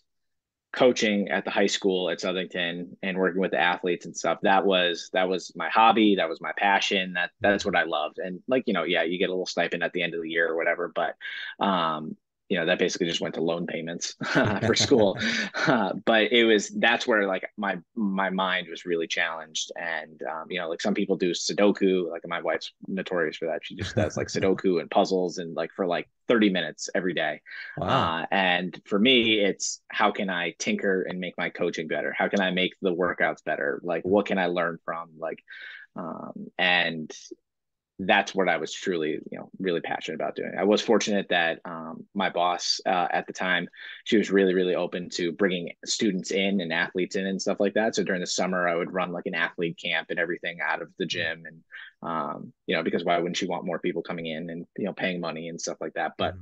Coaching at the high school at Southington and working with the athletes and stuff. That was my hobby. That was my passion. That's what I loved. And like, you know, yeah, you get a little stipend at the end of the year or whatever, but you know, that basically just went to loan payments for school. But that's where like my mind was really challenged. And you know, like some people do Sudoku, like my wife's notorious for that. She just does like Sudoku and puzzles and like for like 30 minutes every day. Wow. And for me, it's how can I tinker and make my coaching better? How can I make the workouts better? Like, what can I learn from? Like, and that's what I was truly, you know, really passionate about doing. I was fortunate that my boss at the time, she was really, really open to bringing students in and athletes in and stuff like that. So during the summer, I would run like an athlete camp and everything out of the gym, and you know, because why wouldn't she want more people coming in and you know paying money and stuff like that? But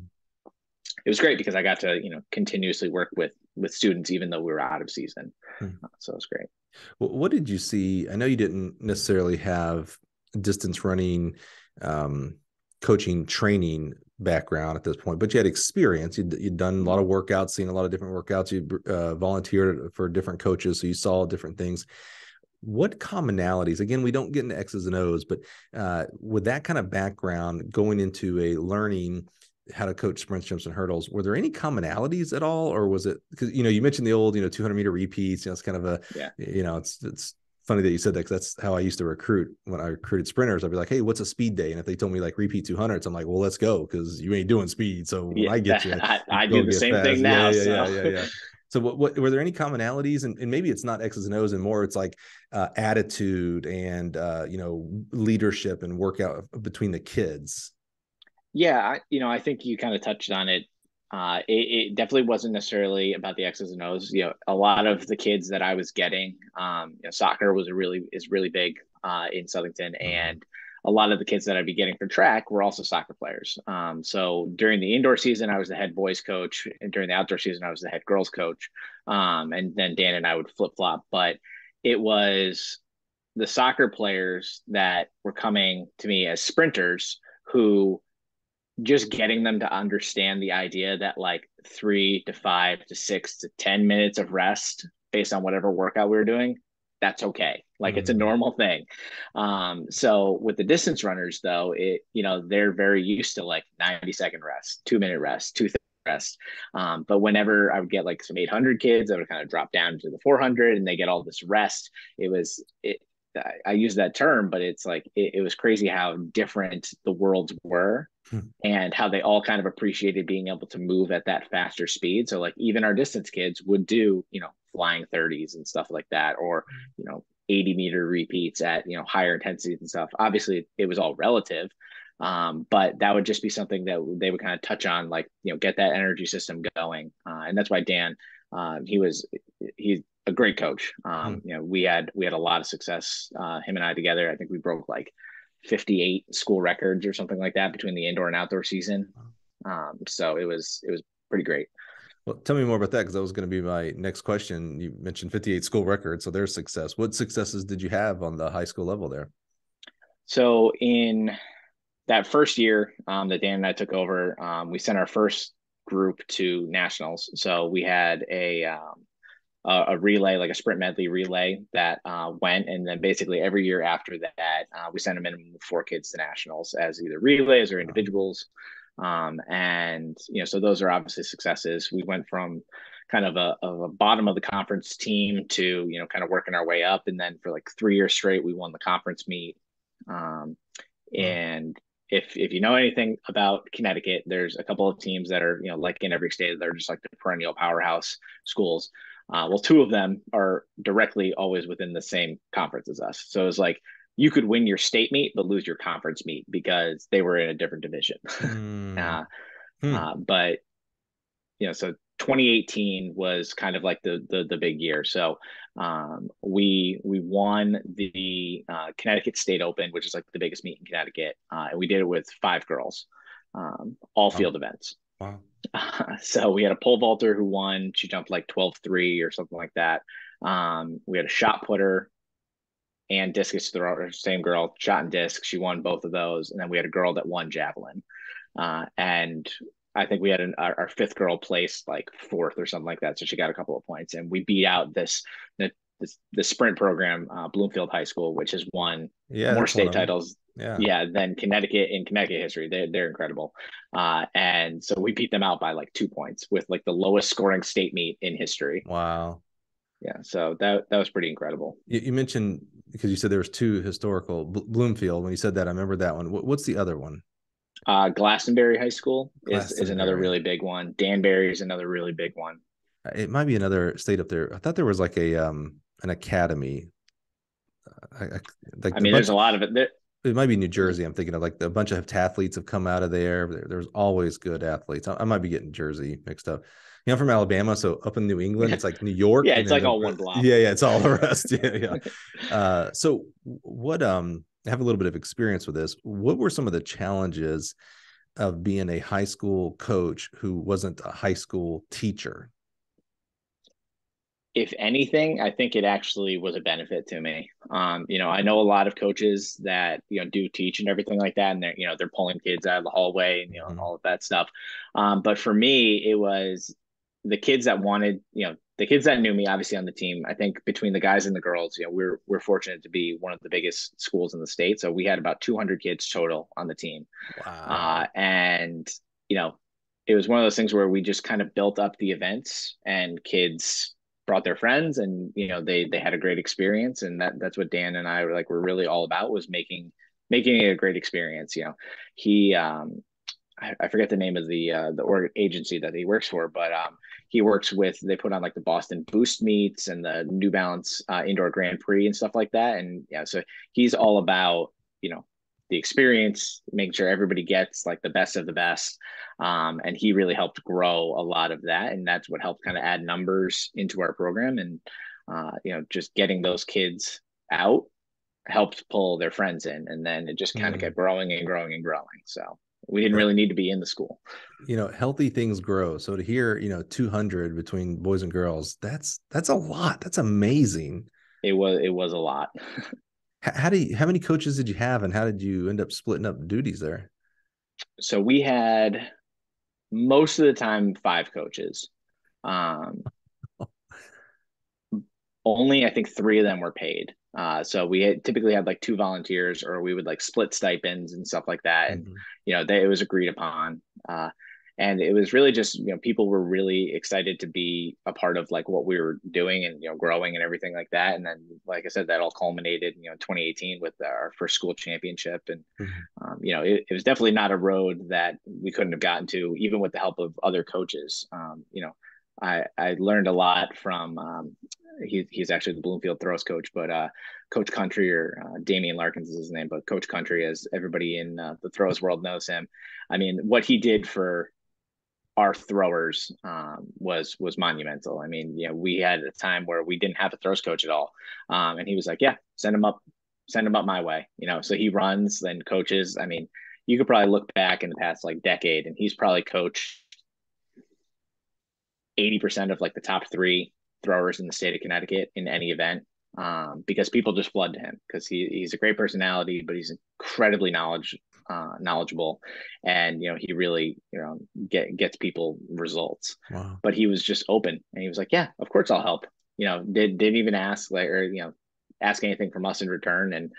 it was great because I got to you know continuously work with students even though we were out of season. So it was great. Well, what did you see? I know you didn't necessarily have distance running coaching training background at this point, but you had experience. You'd done a lot of workouts, seen a lot of different workouts. You volunteered for different coaches, so you saw different things. What commonalities, again, we don't get into X's and O's, but with that kind of background going into a learning how to coach sprints, jumps, and hurdles, were there any commonalities at all? Or was it, because, you mentioned the old, 200-meter repeats, it's kind of a, Yeah. It's funny that you said that, because that's how I used to recruit. When I recruited sprinters, I'd be like, hey, what's a speed day? And if they told me like repeat 200s, I'm like, well, let's go, because you ain't doing speed. So when Yeah, I get you, I go do the get same fast. thing Yeah, now. yeah, So yeah, yeah, yeah. So what were there any commonalities? And maybe it's not X's and O's and more, it's like attitude and, leadership and workout between the kids. yeah, I think you kind of touched on it. It definitely wasn't necessarily about the X's and O's. You know, a lot of the kids that I was getting, soccer is really big in Southington, Mhm. and a lot of the kids that I'd be getting for track were also soccer players. So during the indoor season, I was the head boys coach, and during the outdoor season, I was the head girls coach. And then Dan and I would flip flop, but it was the soccer players that were coming to me as sprinters who just getting them to understand the idea that like 3 to 5 to 6 to 10 minutes of rest based on whatever workout we were doing, that's okay. Like it's a Mhm. normal thing. So with the distance runners though, they're very used to like 90-second rest, 2 minute rest, rest. But whenever I would get like some 800 kids, I would kind of drop down to the 400 and they get all this rest. I use that term, but it's like it was crazy how different the worlds were and how they all kind of appreciated being able to move at that faster speed. So like even our distance kids would do, flying 30s and stuff like that, or, 80-meter repeats at, higher intensities and stuff. Obviously it was all relative. But that would just be something that they would kind of touch on, like, get that energy system going. And that's why Dan, he's a great coach. We had a lot of success, him and I together. I think we broke like 58 school records or something like that between the indoor and outdoor season. So it was pretty great. Well, tell me more about that, because that was going to be my next question. You mentioned 58 school records, so there's success. What successes did you have on the high school level there? So in that first year that Dan and I took over, we sent our first group to nationals. So we had a relay, like a sprint medley relay that went. And then basically every year after that, we sent a minimum of 4 kids to nationals as either relays or individuals. So those are obviously successes. We went from kind of a bottom of the conference team to, kind of working our way up. And then for like 3 years straight, we won the conference meet. And if you know anything about Connecticut, there's a couple of teams that are, like in every state, they're just like the perennial powerhouse schools. Well, two of them are directly always within the same conference as us. So it's like you could win your state meet, but lose your conference meet because they were in a different division. Mm. uh, Hmm. but so 2018 was kind of like the big year. So we won the Connecticut State Open, which is like the biggest meet in Connecticut, and we did it with 5 girls, all Wow. field events. Wow. So we had a pole vaulter who won. She jumped like 12.3 or something like that. We had a shot putter and discus thrower, same girl, shot and disc. She won both of those. And then we had a girl that won javelin. And I think we had our fifth girl placed like fourth or something like that. So she got a couple of points. And we beat out the sprint program, Bloomfield High School, which has won Yeah, more that's one state of them. titles, Yeah. yeah, than Connecticut in Connecticut history. They're incredible. And so we beat them out by like 2 points with like the lowest scoring state meet in history. Wow. Yeah, so that was pretty incredible. You mentioned, because you said there was two historical, Bloomfield. When you said that, I remember that one. What's the other one? Glastonbury High School is another Glastonbury. really big one. Danbury is another really big one. It might be another state up there. I thought there was like an academy. Like I the mean, there's bunch. a lot of it. It might be New Jersey. I'm thinking of like a bunch of athletes have come out of there. There's always good athletes. I might be getting Jersey mixed up. I'm from Alabama, so up in New England, it's like New York, Yeah, and it's then like all one block. yeah, it's all the rest. Yeah, yeah. So what? I have a little bit of experience with this. What were some of the challenges of being a high school coach who wasn't a high school teacher? If anything, I think it actually was a benefit to me. I know a lot of coaches that do teach and everything like that, and they're pulling kids out of the hallway and Mm-hmm. all of that stuff. But for me, it was the kids that wanted, the kids that knew me, obviously on the team. I think between the guys and the girls, we're fortunate to be one of the biggest schools in the state, so we had about 200 kids total on the team, Wow. and you know, it was one of those things where we just kind of built up the events and kids brought their friends and they had a great experience, and that's what Dan and I were really all about, was making it a great experience. He I forget the name of the agency that he works for, but he works with, they put on like the Boston Boost meets and the New Balance indoor Grand Prix and stuff like that. And yeah, so he's all about, the experience, making sure everybody gets like the best of the best. And he really helped grow a lot of that. And that's what helped kind of add numbers into our program. And, just getting those kids out helped pull their friends in. And then it just kind of Hmm. kept growing and growing and growing. So we didn't really need to be in the school. Healthy things grow. So to hear, 200 between boys and girls, that's a lot. That's amazing. It was a lot. How many coaches did you have, and how did you end up splitting up duties there? So we had most of the time 5 coaches. Um, Only I think 3 of them were paid. So we typically had like 2 volunteers, or we would like split stipends and stuff like that. And, Mhm. it was agreed upon. And it was really just, people were really excited to be a part of like what we were doing and, growing and everything like that. And then, like I said, that all culminated, in 2018 with our first school championship. And, Mhm. it was definitely not a road that we couldn't have gotten to, even with the help of other coaches. I learned a lot from he's actually the Bloomfield throws coach, but Coach Country, or Damian Larkins is his name, but Coach Country, as everybody in the throws world knows him. I mean, what he did for our throwers was monumental. I mean, we had a time where we didn't have a throws coach at all, and he was like, "Yeah, send him up my way." So he runs, then coaches. I mean, you could probably look back in the past like decade, and he's probably coached 80% of like the top 3 throwers in the state of Connecticut in any event, because people just flood to him because he's a great personality, but he's incredibly knowledgeable, and he really gets people results. Wow. But he was just open, and he was like, "Yeah, of course I'll help." Didn't even ask ask anything from us in return, and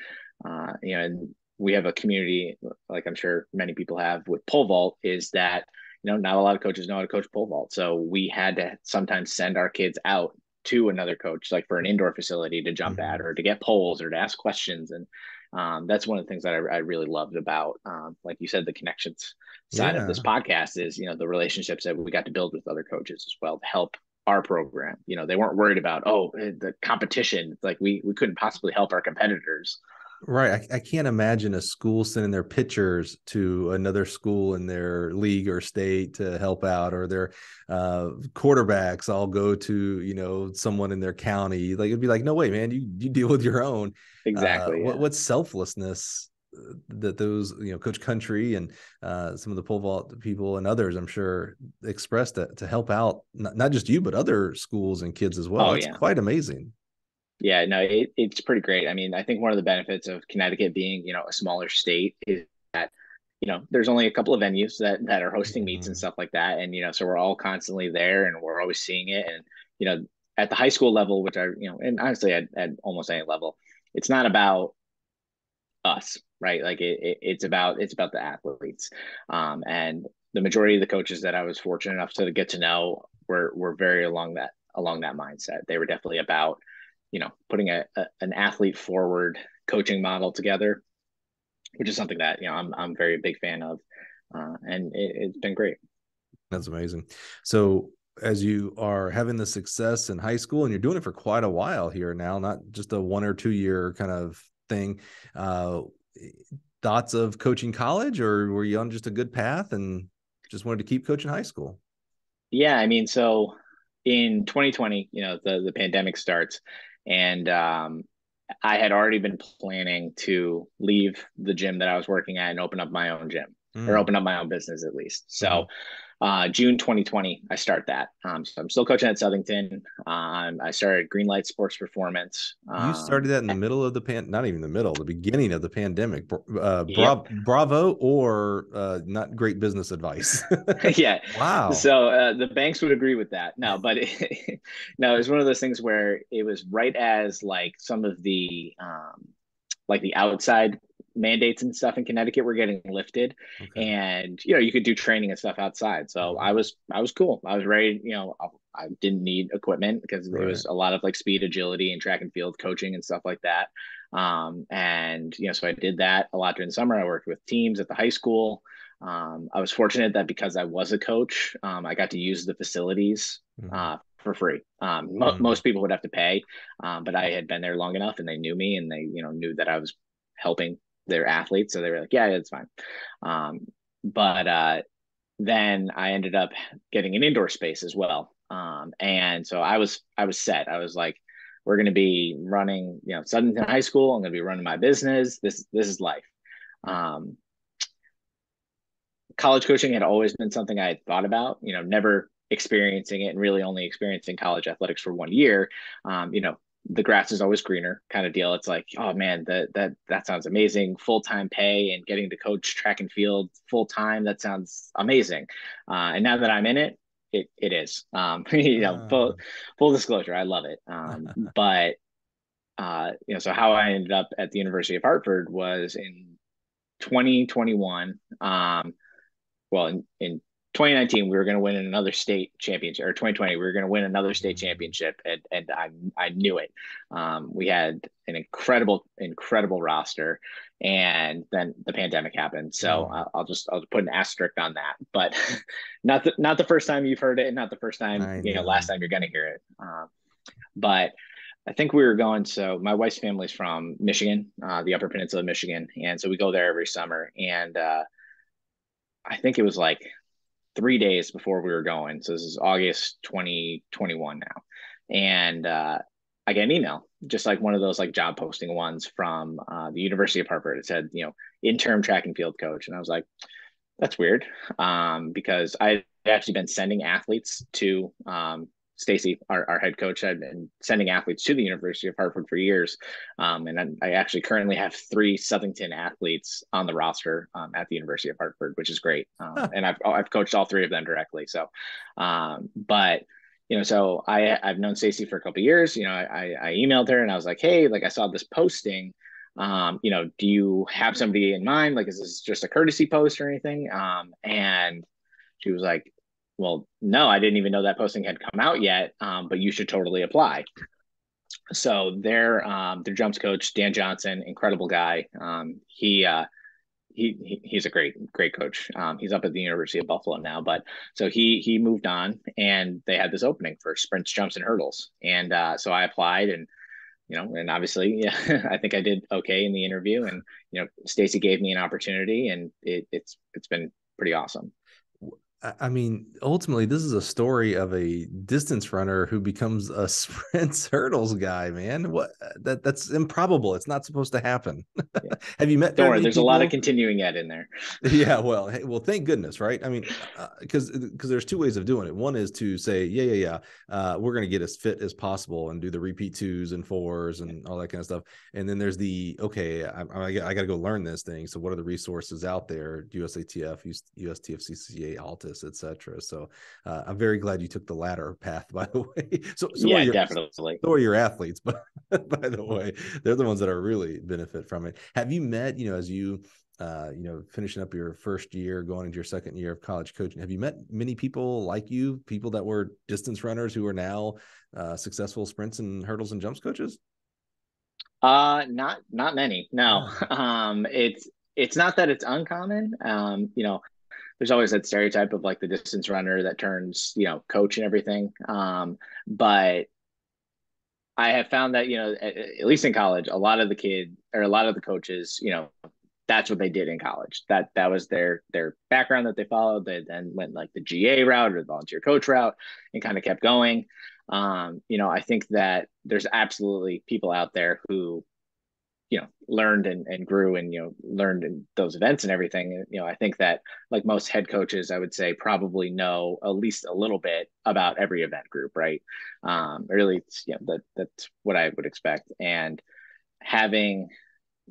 and we have a community, like I'm sure many people have with pole vault, is that not a lot of coaches know how to coach pole vault. So we had to sometimes send our kids out to another coach, like for an indoor facility to jump at, Mhm. or to get poles, or to ask questions. And That's one of the things that I really loved about, like you said, the connections side of this Yeah. podcast is, the relationships that we got to build with other coaches as well to help our program. They weren't worried about, the competition. Like we couldn't possibly help our competitors. Right. I can't imagine a school sending their pitchers to another school in their league or state to help out, or their quarterbacks all go to, someone in their county. Like, it'd be like, no way, man, you deal with your own. Exactly. Yeah. What selflessness that those, Coach Country and some of the pole vault people and others, I'm sure, expressed to help out, not just you, but other schools and kids as well. Oh That's yeah. quite amazing. Yeah, no, it's pretty great. I mean, I think one of the benefits of Connecticut being, a smaller state is that, there's only a couple of venues that are hosting meets and Mhm. stuff like that. And, so we're all constantly there and we're always seeing it. And, at the high school level, which and honestly at almost any level, it's not about us, right? Like it's about the athletes. And the majority of the coaches that I was fortunate enough to get to know were very along that mindset. They were definitely about, putting an athlete forward coaching model together, which is something that, I'm very big fan of. And it's been great. That's amazing. So, as you are having the success in high school and you're doing it for quite a while here now, not just a 1 or 2 year kind of thing, uh, thoughts of coaching college, or were you on just a good path and just wanted to keep coaching high school? Yeah, I mean, so in 2020, the pandemic starts, and I had already been planning to leave the gym that I was working at and open up my own gym, or Mm. open up my own business at least. Hmm. So June 2020, I start that. So I'm still coaching at Southington. I started Greenlight Sports Performance. You started that in the middle of not even the middle, the beginning of the pandemic. Yep. Bravo, or not great business advice. Yeah. Wow. So the banks would agree with that. No, but no, it was one of those things where it was right as like some of the like the outside mandates and stuff in Connecticut were getting lifted, Okay. and you could do training and stuff outside. So I Mhm. was I was cool. I was ready. I didn't need equipment because it Right. was a lot of like speed, agility, and track and field coaching and stuff like that. And so I did that a lot during the summer. I worked with teams at the high school. I was fortunate that because I was a coach, I got to use the facilities Mhm. for free. Mhm. Most people would have to pay, but I had been there long enough, and they knew me, and they knew that I was helping their athletes, so they were like, "Yeah, it's fine." Um, but then I ended up getting an indoor space as well, and so I was set. I was like, "We're going to be running, Southern High School. I'm going to be running my business. This is life." Um, College coaching had always been something I had thought about, never experiencing it and really only experiencing college athletics for 1 year. The grass is always greener kind of deal. It's like, oh man, that sounds amazing. Full-time pay and getting to coach track and field full time. That sounds amazing. And now that I'm in it, it is. Ah. Full disclosure, I love it. But so how I ended up at the University of Hartford was in 2021. Well, in 2019 we were going to win another state championship, or 2020 we were going to win another state Mhm. championship, and I knew it. We had an incredible roster, and then the pandemic happened. So Mhm. I'll put an asterisk on that. But not the first time you've heard it, and not the first time, I last know. time you're going to hear it. But I think we were going. So my wife's family's from Michigan, the Upper Peninsula of Michigan, and so we go there every summer. And I think it was like 3 days before we were going. So this is August 2021 now. And I get an email, just like one of those like job posting ones from the University of Hartford. It said, interim track and field coach. And I was like, that's weird, because I had actually been sending athletes to Stacy, our head coach, had been sending athletes to the University of Hartford for years, and I actually currently have 3 Southington athletes on the roster at the University of Hartford, which is great. And I've coached all 3 of them directly. So, but so I've known Stacy for a couple of years. I emailed her and I was like, hey, like I saw this posting, do you have somebody in mind? Like, is this just a courtesy post or anything? And she was like, well, no, I didn't even know that posting had come out yet, but you should totally apply. So their jumps coach, Dan Johnson, incredible guy. He's a great coach. He's up at the University of Buffalo now, but so he moved on, and they had this opening for sprints, jumps, and hurdles, and so I applied, and and obviously, yeah, I think I did okay in the interview, and Stacy gave me an opportunity, and it's been pretty awesome. I mean, ultimately, this is a story of a distance runner who becomes a sprints hurdles guy, man. That's improbable. It's not supposed to happen. Yeah. Have you met Don't very worry, many there's a lot of people? continuing ed in there. Yeah, well, hey, well, thank goodness, right? I mean, because there's two ways of doing it. One is to say, we're going to get as fit as possible and do the repeat twos and fours and all that kind of stuff. And then there's the I got to go learn this thing. So what are the resources out there? USATF, USTF, CCA, Altus, etc. So I'm very glad you took the latter path. By the way, Yeah, definitely. so are your athletes, but by the way, they're the ones that are really benefit from it. Have you met, as you finishing up your first year, going into your second year of college coaching, have you met many people like you, people that were distance runners who are now successful sprints and hurdles and jumps coaches? Not many. No. Yeah. It's not that it's uncommon. There's always that stereotype of like the distance runner that turns, coach and everything. But I have found that, at least in college, a lot of the coaches, that's what they did in college. That was their background that they followed. They then went like the GA route or the volunteer coach route and kind of kept going. I think that there's absolutely people out there who, learned and grew and, learned in those events and everything. I think that like most head coaches, I would say probably know at least a little bit about every event group, right? Really, that's what I would expect. And having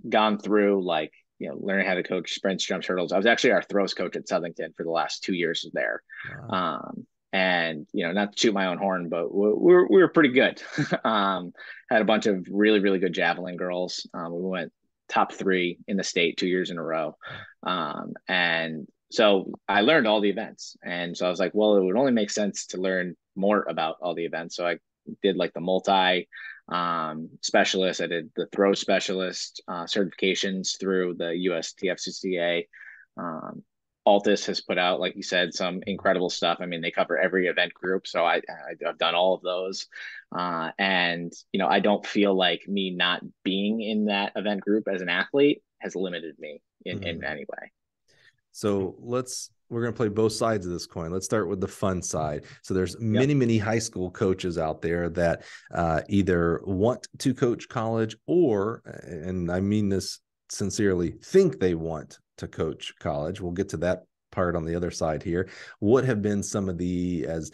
gone through like learning how to coach sprints, jumps, hurdles. I was actually our throws coach at Southington for the last 2 years there. Wow. And not to toot my own horn, but we were pretty good. Had a bunch of really really good javelin girls. We went top 3 in the state 2 years in a row. And so I learned all the events, and so I was like, well, it would only make sense to learn more about all the events. So I did like the multi specialist. I did the throw specialist certifications through the USTFCCA. Altus has put out, like you said, some incredible stuff. I mean, they cover every event group, so I've done all of those, and I don't feel like me not being in that event group as an athlete has limited me in any way. So we're going to play both sides of this coin. Let's start with the fun side. So there's many high school coaches out there that either want to coach college or, and I mean this sincerely, think they want to coach college. We'll get to that part on the other side here. What have been some of the, as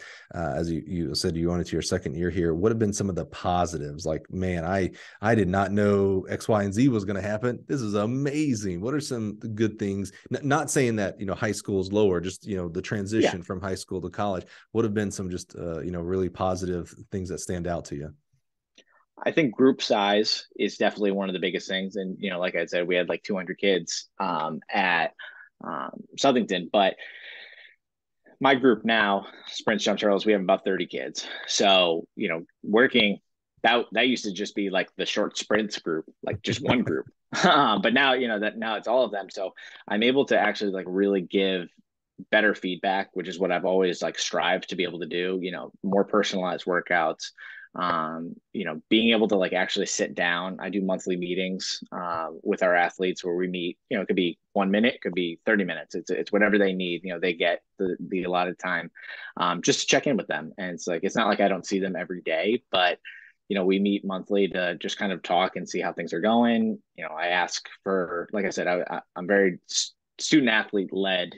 you said, you went into your second year here, what have been some of the positives? Like, man, I did not know X, Y, and Z was going to happen. This is amazing. What are some good things? Not saying that, high school is lower, just, the transition from high school to college. What have been some just, really positive things that stand out to you? I think group size is definitely one of the biggest things. And, like I said, we had like 200 kids at Southington, but my group now, sprints, jumps, hurdles, we have about 30 kids. So, working that used to just be like the short sprints group, like just one group. But now, now it's all of them. So I'm able to actually like really give better feedback, which is what I've always like strived to be able to do, more personalized workouts. Being able to like actually sit down. I do monthly meetings with our athletes where we meet, it could be 1 minute, it could be 30 minutes. It's whatever they need. They get the allotted time just to check in with them. And it's like, it's not like I don't see them every day, but we meet monthly to just kind of talk and see how things are going. I ask for, like I said, I'm very student athlete led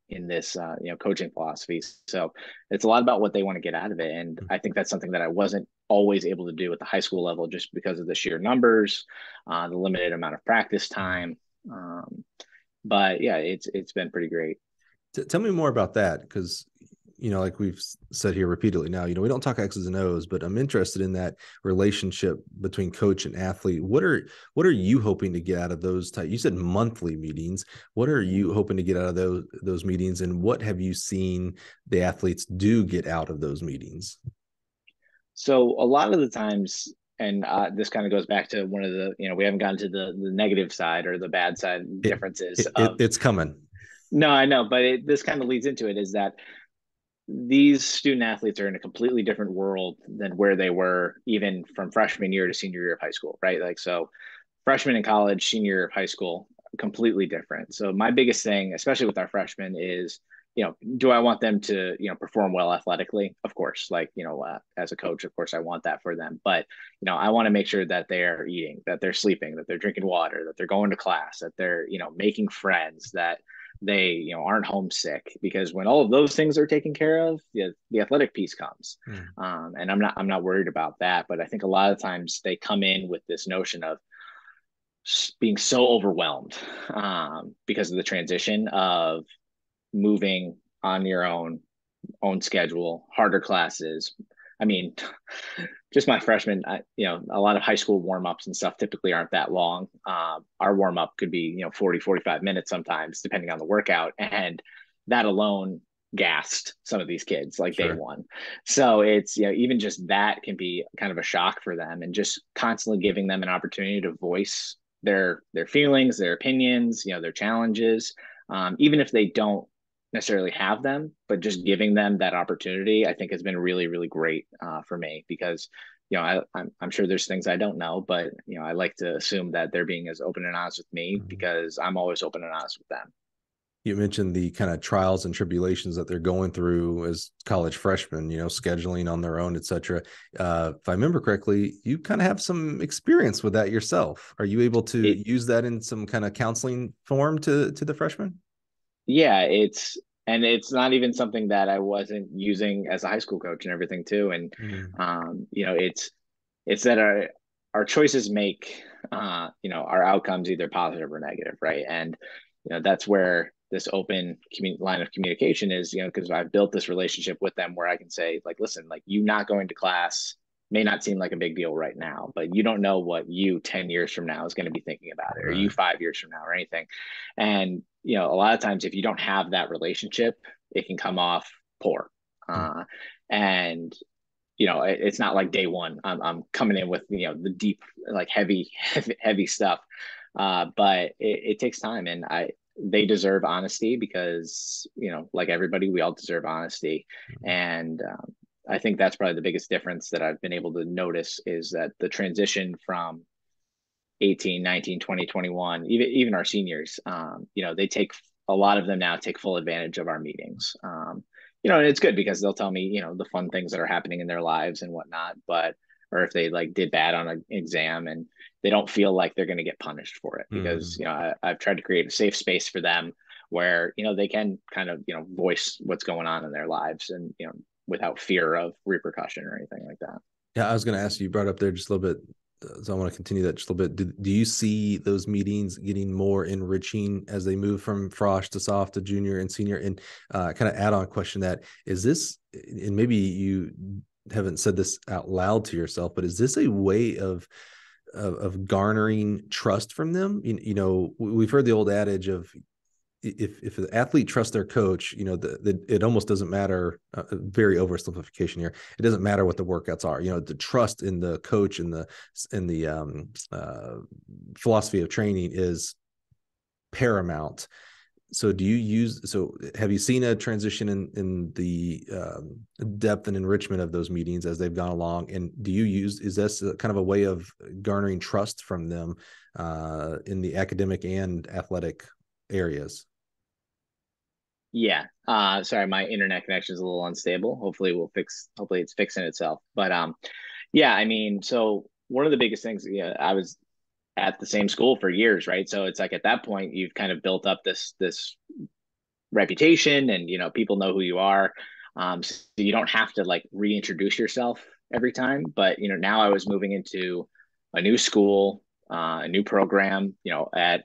in this coaching philosophy. So it's a lot about what they want to get out of it, and I think that's something that I wasn't always able to do at the high school level just because of the sheer numbers, the limited amount of practice time. But yeah, it's been pretty great. Tell me more about that, because like we've said here repeatedly now, we don't talk X's and O's, but I'm interested in that relationship between coach and athlete. What are you hoping to get out of those you said monthly meetings. What are you hoping to get out of those meetings, and what have you seen the athletes do get out of those meetings? So a lot of the times, and this kind of goes back to one of the, we haven't gotten to the negative side or the bad side differences of, It's coming. no, I know, but this kind of leads into it is that these student athletes are in a completely different world than where they were even from freshman year to senior year of high school, right? Like, so freshman in college, senior year of high school, completely different. So my biggest thing, especially with our freshmen, is, do I want them to, perform well athletically? Of course, like, as a coach, of course, I want that for them. But, I want to make sure that they're eating, that they're sleeping, that they're drinking water, that they're going to class, that they're, making friends, that they, aren't homesick, because when all of those things are taken care of, the athletic piece comes. And I'm not worried about that. But I think a lot of times they come in with this notion of being so overwhelmed because of the transition of moving on your own schedule, harder classes. I mean, just my freshman, a lot of high school warm-ups and stuff typically aren't that long. Our warm-up could be, 40, 45 minutes sometimes, depending on the workout. And that alone gassed some of these kids like day Sure. one. So it's, even just that can be kind of a shock for them, and just constantly giving them an opportunity to voice their feelings, their opinions, their challenges, even if they don't necessarily have them, but just giving them that opportunity, I think has been really, really great for me, because, I'm sure there's things I don't know, but, I like to assume that they're being as open and honest with me, because I'm always open and honest with them. You mentioned the kind of trials and tribulations that they're going through as college freshmen, scheduling on their own, et cetera. If I remember correctly, you kind of have some experience with that yourself. Are you able to use that in some kind of counseling form to the freshmen? Yeah, it's not even something that I wasn't using as a high school coach and everything too. And it's that our choices make our outcomes either positive or negative, right? And that's where this open line of communication is, because I've built this relationship with them where I can say, like, listen, like, you not going to class may not seem like a big deal right now, but you don't know what you 10 years from now is going to be thinking about it, or you 5 years from now, or anything. And a lot of times if you don't have that relationship, it can come off poor. And it's not like day one I'm coming in with the deep, like, heavy stuff, but it takes time, and they deserve honesty, because like everybody, we all deserve honesty. And I think that's probably the biggest difference that I've been able to notice, is that the transition from 18, 19, 20, 21, even our seniors, they take, a lot of them now take full advantage of our meetings. And it's good, because they'll tell me, the fun things that are happening in their lives and whatnot, but, or if they like did bad on an exam, and they don't feel like they're going to get punished for it, because, I've tried to create a safe space for them where, they can kind of, voice what's going on in their lives, and, without fear of repercussion or anything like that. Yeah, I was going to ask you, brought up there just a little bit, so I want to continue that just a little bit. Do you see those meetings getting more enriching as they move from frosh to soft to junior and senior? And kind of add on question, that is this, and maybe you haven't said this out loud to yourself, but is this a way of garnering trust from them? We've heard the old adage of, if an athlete trusts their coach, it almost doesn't matter. Very oversimplification here. It doesn't matter what the workouts are. The trust in the coach and the philosophy of training is paramount. So have you seen a transition in the depth and enrichment of those meetings as they've gone along? And is this kind of a way of garnering trust from them in the academic and athletic areas? Yeah. Sorry, my internet connection is a little unstable. Hopefully it's fixing itself. But yeah, I mean, so one of the biggest things, I was at the same school for years, right? So it's like, at that point, you've kind of built up this reputation, and people know who you are. So you don't have to like reintroduce yourself every time. But now I was moving into a new school, a new program, at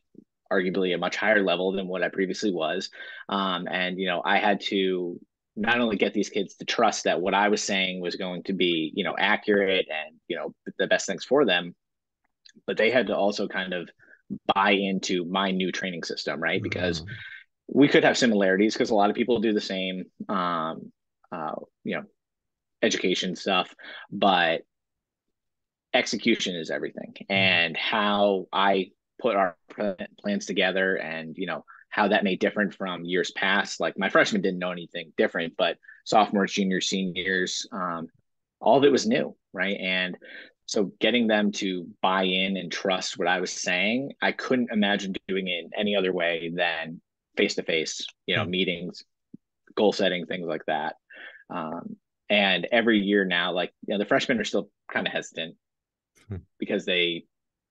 arguably a much higher level than what I previously was. And, I had to not only get these kids to trust that what I was saying was going to be, accurate and, the best things for them, but they had to also kind of buy into my new training system, right? Because we could have similarities, because a lot of people do the same, you know, education stuff, but execution is everything. And how I put our plans together, and how that may different from years past. Like my freshmen didn't know anything different, but sophomores, juniors, seniors, all of it was new, right? And so getting them to buy in and trust what I was saying, I couldn't imagine doing it in any other way than face to face, meetings, goal setting, things like that. Um, and every year now, like, the freshmen are still kind of hesitant because they,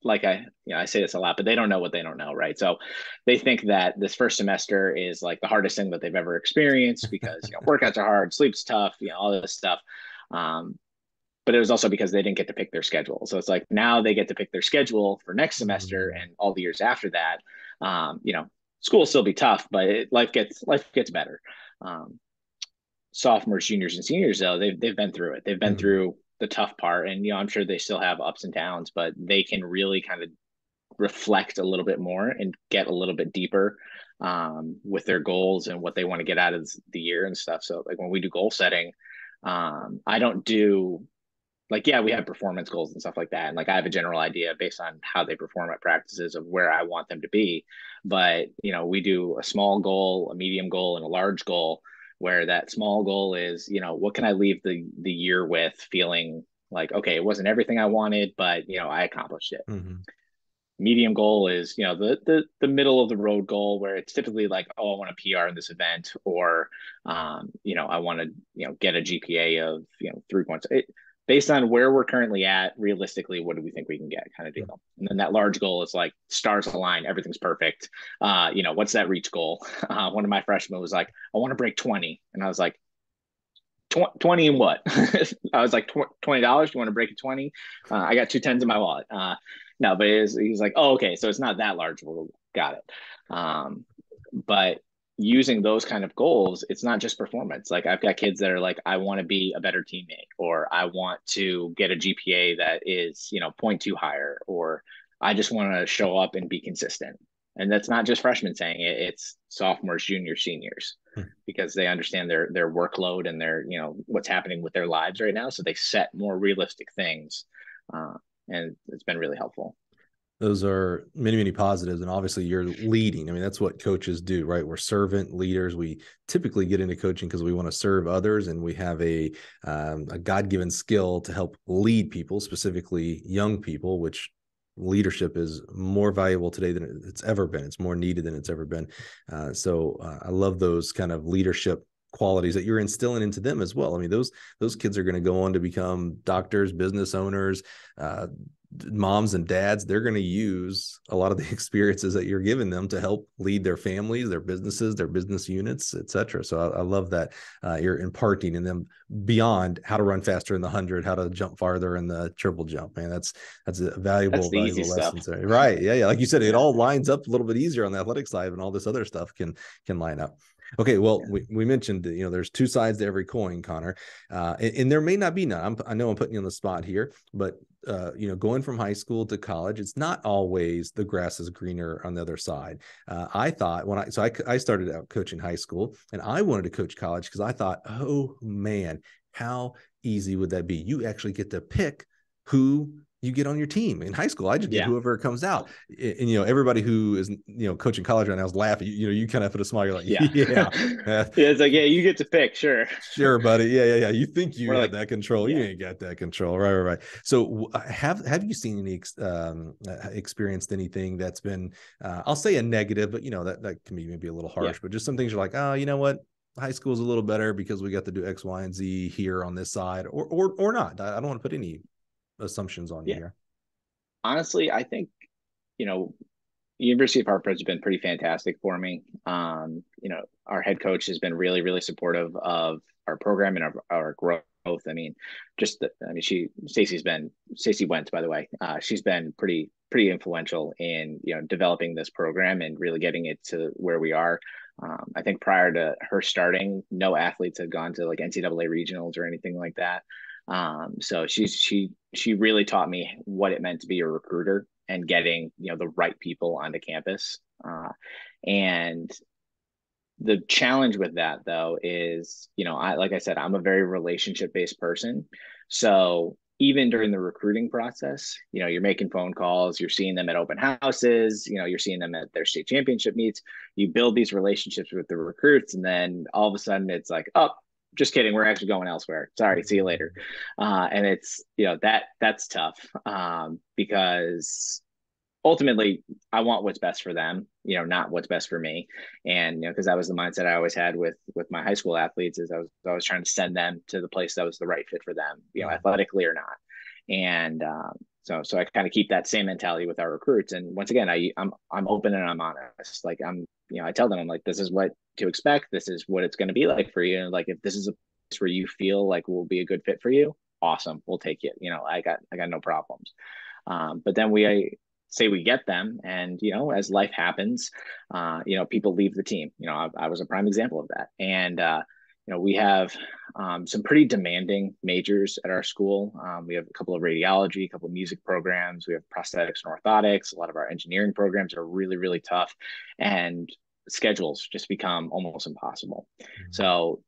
like, I say this a lot, but they don't know what they don't know, right? So they think that this first semester is like the hardest thing that they've ever experienced because workouts are hard, sleep's tough, all this stuff. But it was also because they didn't get to pick their schedule. So it's like now they get to pick their schedule for next semester and all the years after that. School will still be tough, but life gets better. Sophomores, juniors, and seniors, though, they've been through it. They've been through the tough part, and I'm sure they still have ups and downs, but they can really kind of reflect a little bit more and get a little bit deeper with their goals and what they want to get out of the year and stuff. So like when we do goal setting, I don't do, like, yeah, we have performance goals and stuff like that. And like I have a general idea based on how they perform at practices of where I want them to be. But, we do a small goal, a medium goal, and a large goal, where that small goal is, what can I leave the year with feeling like, okay, it wasn't everything I wanted, but I accomplished it. Medium goal is, the middle of the road goal, where it's typically like, oh, I want a PR in this event, or I want to get a GPA of 3 points. Based on where we're currently at, realistically, what do we think we can get, kind of deal. And then that large goal is like stars align, everything's perfect. What's that reach goal? One of my freshmen was like, I want to break 20. And I was like, 20 and what? I was like, $20. You want to break it 20? I got 2 10s in my wallet. No, but he's like, oh, okay. So it's not that large. Well, got it. But using those kind of goals, it's not just performance. Like I've got kids that are like, I want to be a better teammate, or I want to get a GPA that is, 0.2 higher, or I just want to show up and be consistent. And that's not just freshmen saying it, it's sophomores, juniors, seniors, because they understand their workload and their, what's happening with their lives right now. So they set more realistic things. And it's been really helpful. Those are many, many positives. And obviously you're leading. I mean, that's what coaches do, right? We're servant leaders. We typically get into coaching because we want to serve others. And we have a God-given skill to help lead people, specifically young people, which leadership is more valuable today than it's ever been. It's more needed than it's ever been. So I love those kind of leadership qualities that you're instilling into them as well. I mean, those kids are going to go on to become doctors, business owners, moms and dads. They're going to use a lot of the experiences that you're giving them to help lead their families, their businesses, their business units, etc. So I love that you're imparting in them beyond how to run faster in the 100, how to jump farther in the triple jump. Man, that's a valuable lesson. Right. Yeah. Like you said, it all lines up a little bit easier on the athletic side, and all this other stuff can line up. Okay, well, we mentioned that, there's two sides to every coin, Connor, and there may not be none. I know I'm putting you on the spot here, but going from high school to college, it's not always the grass is greener on the other side. I thought I started out coaching high school, and I wanted to coach college because I thought, oh man, how easy would that be? You actually get to pick who you get on your team. In high school, I just get whoever comes out. And everybody who is coaching college right now is laughing. You kind of put a smile. You're like, yeah. It's like, yeah, you get to pick. Sure, buddy. Yeah. You think you have like, that control? You ain't got that control. Right. So have you seen any experienced anything that's been I'll say a negative, but that can be maybe a little harsh, but just some things you're like, oh, you know what, high school is a little better because we got to do X, Y, and Z here on this side, or not. I don't want to put any assumptions on you here. Honestly, I think University of Hartford has been pretty fantastic for me. Our head coach has been really, really supportive of our program and our growth. I mean, Stacey Wentz, by the way, she's been pretty influential in developing this program and really getting it to where we are. I think prior to her starting, no athletes had gone to like NCAA regionals or anything like that. So she really taught me what it meant to be a recruiter and getting the right people onto campus. And The challenge with that though is, like I said, I'm a very relationship based person. So even during the recruiting process, you're making phone calls, you're seeing them at open houses, you're seeing them at their state championship meets. You build these relationships with the recruits, and then all of a sudden it's like, oh, just kidding, we're actually going elsewhere. Sorry, see you later. And it's, that's tough, because ultimately I want what's best for them, not what's best for me. And, because that was the mindset I always had with my high school athletes, is I was always trying to send them to the place that was the right fit for them, athletically or not. And, so I kind of keep that same mentality with our recruits. And once again, I'm open and I'm honest. Like I tell them, I'm like, this is what to expect. This is what it's going to be like for you. And like, if this is a place where you feel like will be a good fit for you, awesome, we'll take it. I got no problems. But then we say we get them, and as life happens, people leave the team. I was a prime example of that. And we have some pretty demanding majors at our school. We have a couple of radiology, a couple of music programs, we have prosthetics and orthotics. A lot of our engineering programs are really, really tough, and schedules just become almost impossible. So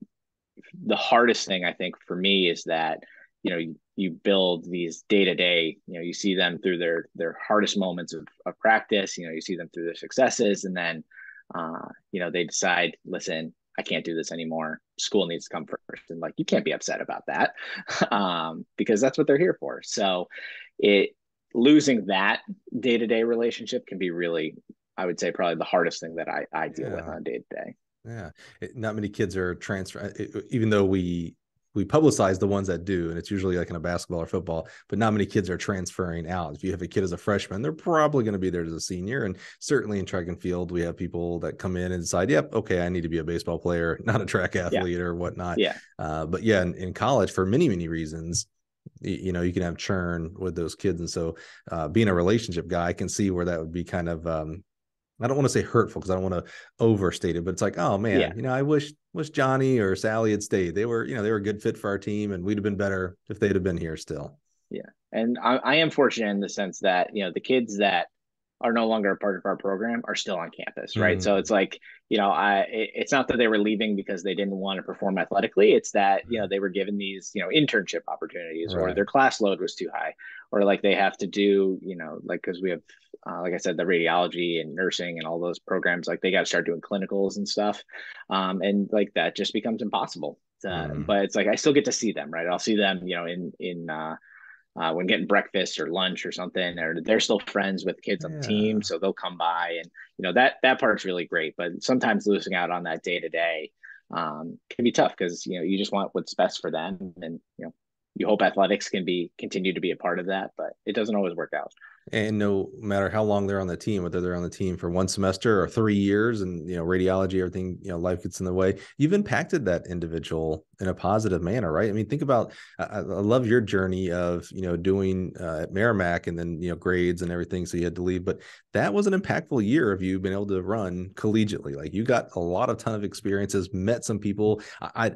the hardest thing I think for me is that you build these day to day. You see them through their hardest moments of practice. You see them through their successes, and then they decide, listen, I can't do this anymore. School needs to come first, and like, you can't be upset about that, because that's what they're here for. So losing that day to day relationship can be really, I would say, probably the hardest thing that I deal with on a day to day. Yeah, not many kids are transfer, even though we publicize the ones that do, and it's usually like in a basketball or football, but not many kids are transferring out. If you have a kid as a freshman, they're probably going to be there as a senior. And certainly in track and field, we have people that come in and decide, yep, okay, I need to be a baseball player, not a track athlete or whatnot. Yeah. But yeah, in college, for many, many reasons, you can have churn with those kids. And so being a relationship guy, I can see where that would be kind of, I don't want to say hurtful because I don't want to overstate it, but it's like, oh man, I wish Johnny or Sally had stayed. They were a good fit for our team, and we'd have been better if they'd have been here still. Yeah. And I am fortunate in the sense that, the kids that are no longer a part of our program are still on campus, right? So it's like, it's not that they were leaving because they didn't want to perform athletically. It's that, they were given these, internship opportunities, or their class load was too high, or like they have to do, like, because we have, like I said, the radiology and nursing and all those programs, like they got to start doing clinicals and stuff. And like that just becomes impossible. But it's like, I still get to see them, right? I'll see them, when getting breakfast or lunch or something, or they're still friends with kids on the team, so they'll come by, and that part's really great. But sometimes losing out on that day to day can be tough, because you just want what's best for them, and you hope athletics can continue to be a part of that, but it doesn't always work out. And no matter how long they're on the team, whether they're on the team for 1 semester or 3 years, and radiology, everything, life gets in the way, you've impacted that individual in a positive manner, right? I mean, think about, I love your journey of doing at Merrimack, and then grades and everything, so you had to leave, but that was an impactful year of you being able to run collegiately. Like, you got a ton of experiences, met some people. I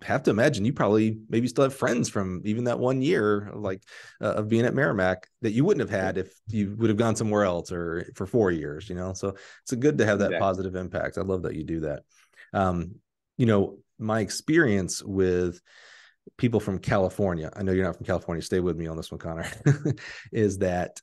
have to imagine you probably maybe still have friends from even that 1 year, like of being at Merrimack, that you wouldn't have had if you would have gone somewhere else, or for 4 years, so it's good to have that positive impact. I love that you do that. My experience with people from California, I know you're not from California, stay with me on this one, Connor, is that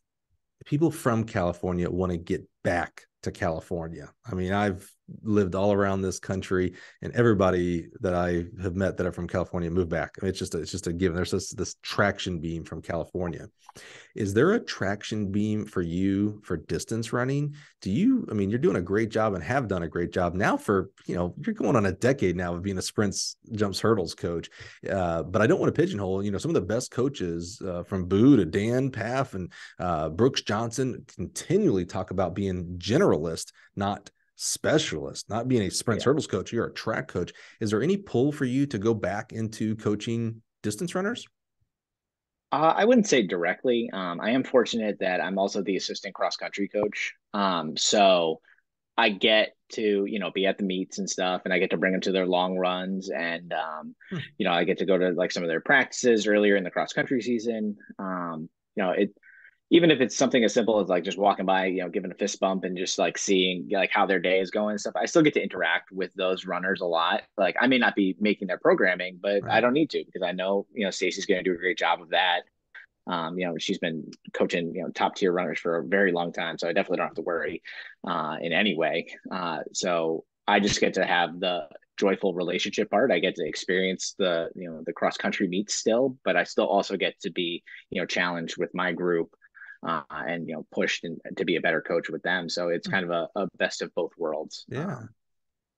people from California want to get back to California. I mean, I've lived all around this country, and everybody that I have met that are from California move back. I mean, it's just a given. There's this traction beam from California. Is there a traction beam for you for distance running? You're doing a great job and have done a great job now for, you're going on a decade now of being a sprints, jumps, hurdles coach. But I don't want to pigeonhole, some of the best coaches from Boo to Dan Paff and Brooks Johnson continually talk about being generalist, not specialist, not being a sprints, hurdles coach. You're a track coach. Is there any pull for you to go back into coaching distance runners? I wouldn't say directly. I am fortunate that I'm also the assistant cross country coach. So I get to, be at the meets and stuff, and I get to bring them to their long runs. And, I get to go to like some of their practices earlier in the cross country season. even if it's something as simple as like just walking by, giving a fist bump and just like seeing like how their day is going and stuff, I still get to interact with those runners a lot. Like I may not be making their programming, but I Right. don't need to, because I know, Stacy's going to do a great job of that. She's been coaching, top tier runners for a very long time. So I definitely don't have to worry in any way. So I just get to have the joyful relationship part. I get to experience the cross country meets still, but I still also get to be, challenged with my group and, pushed to be a better coach with them. So it's kind of a best of both worlds. Yeah.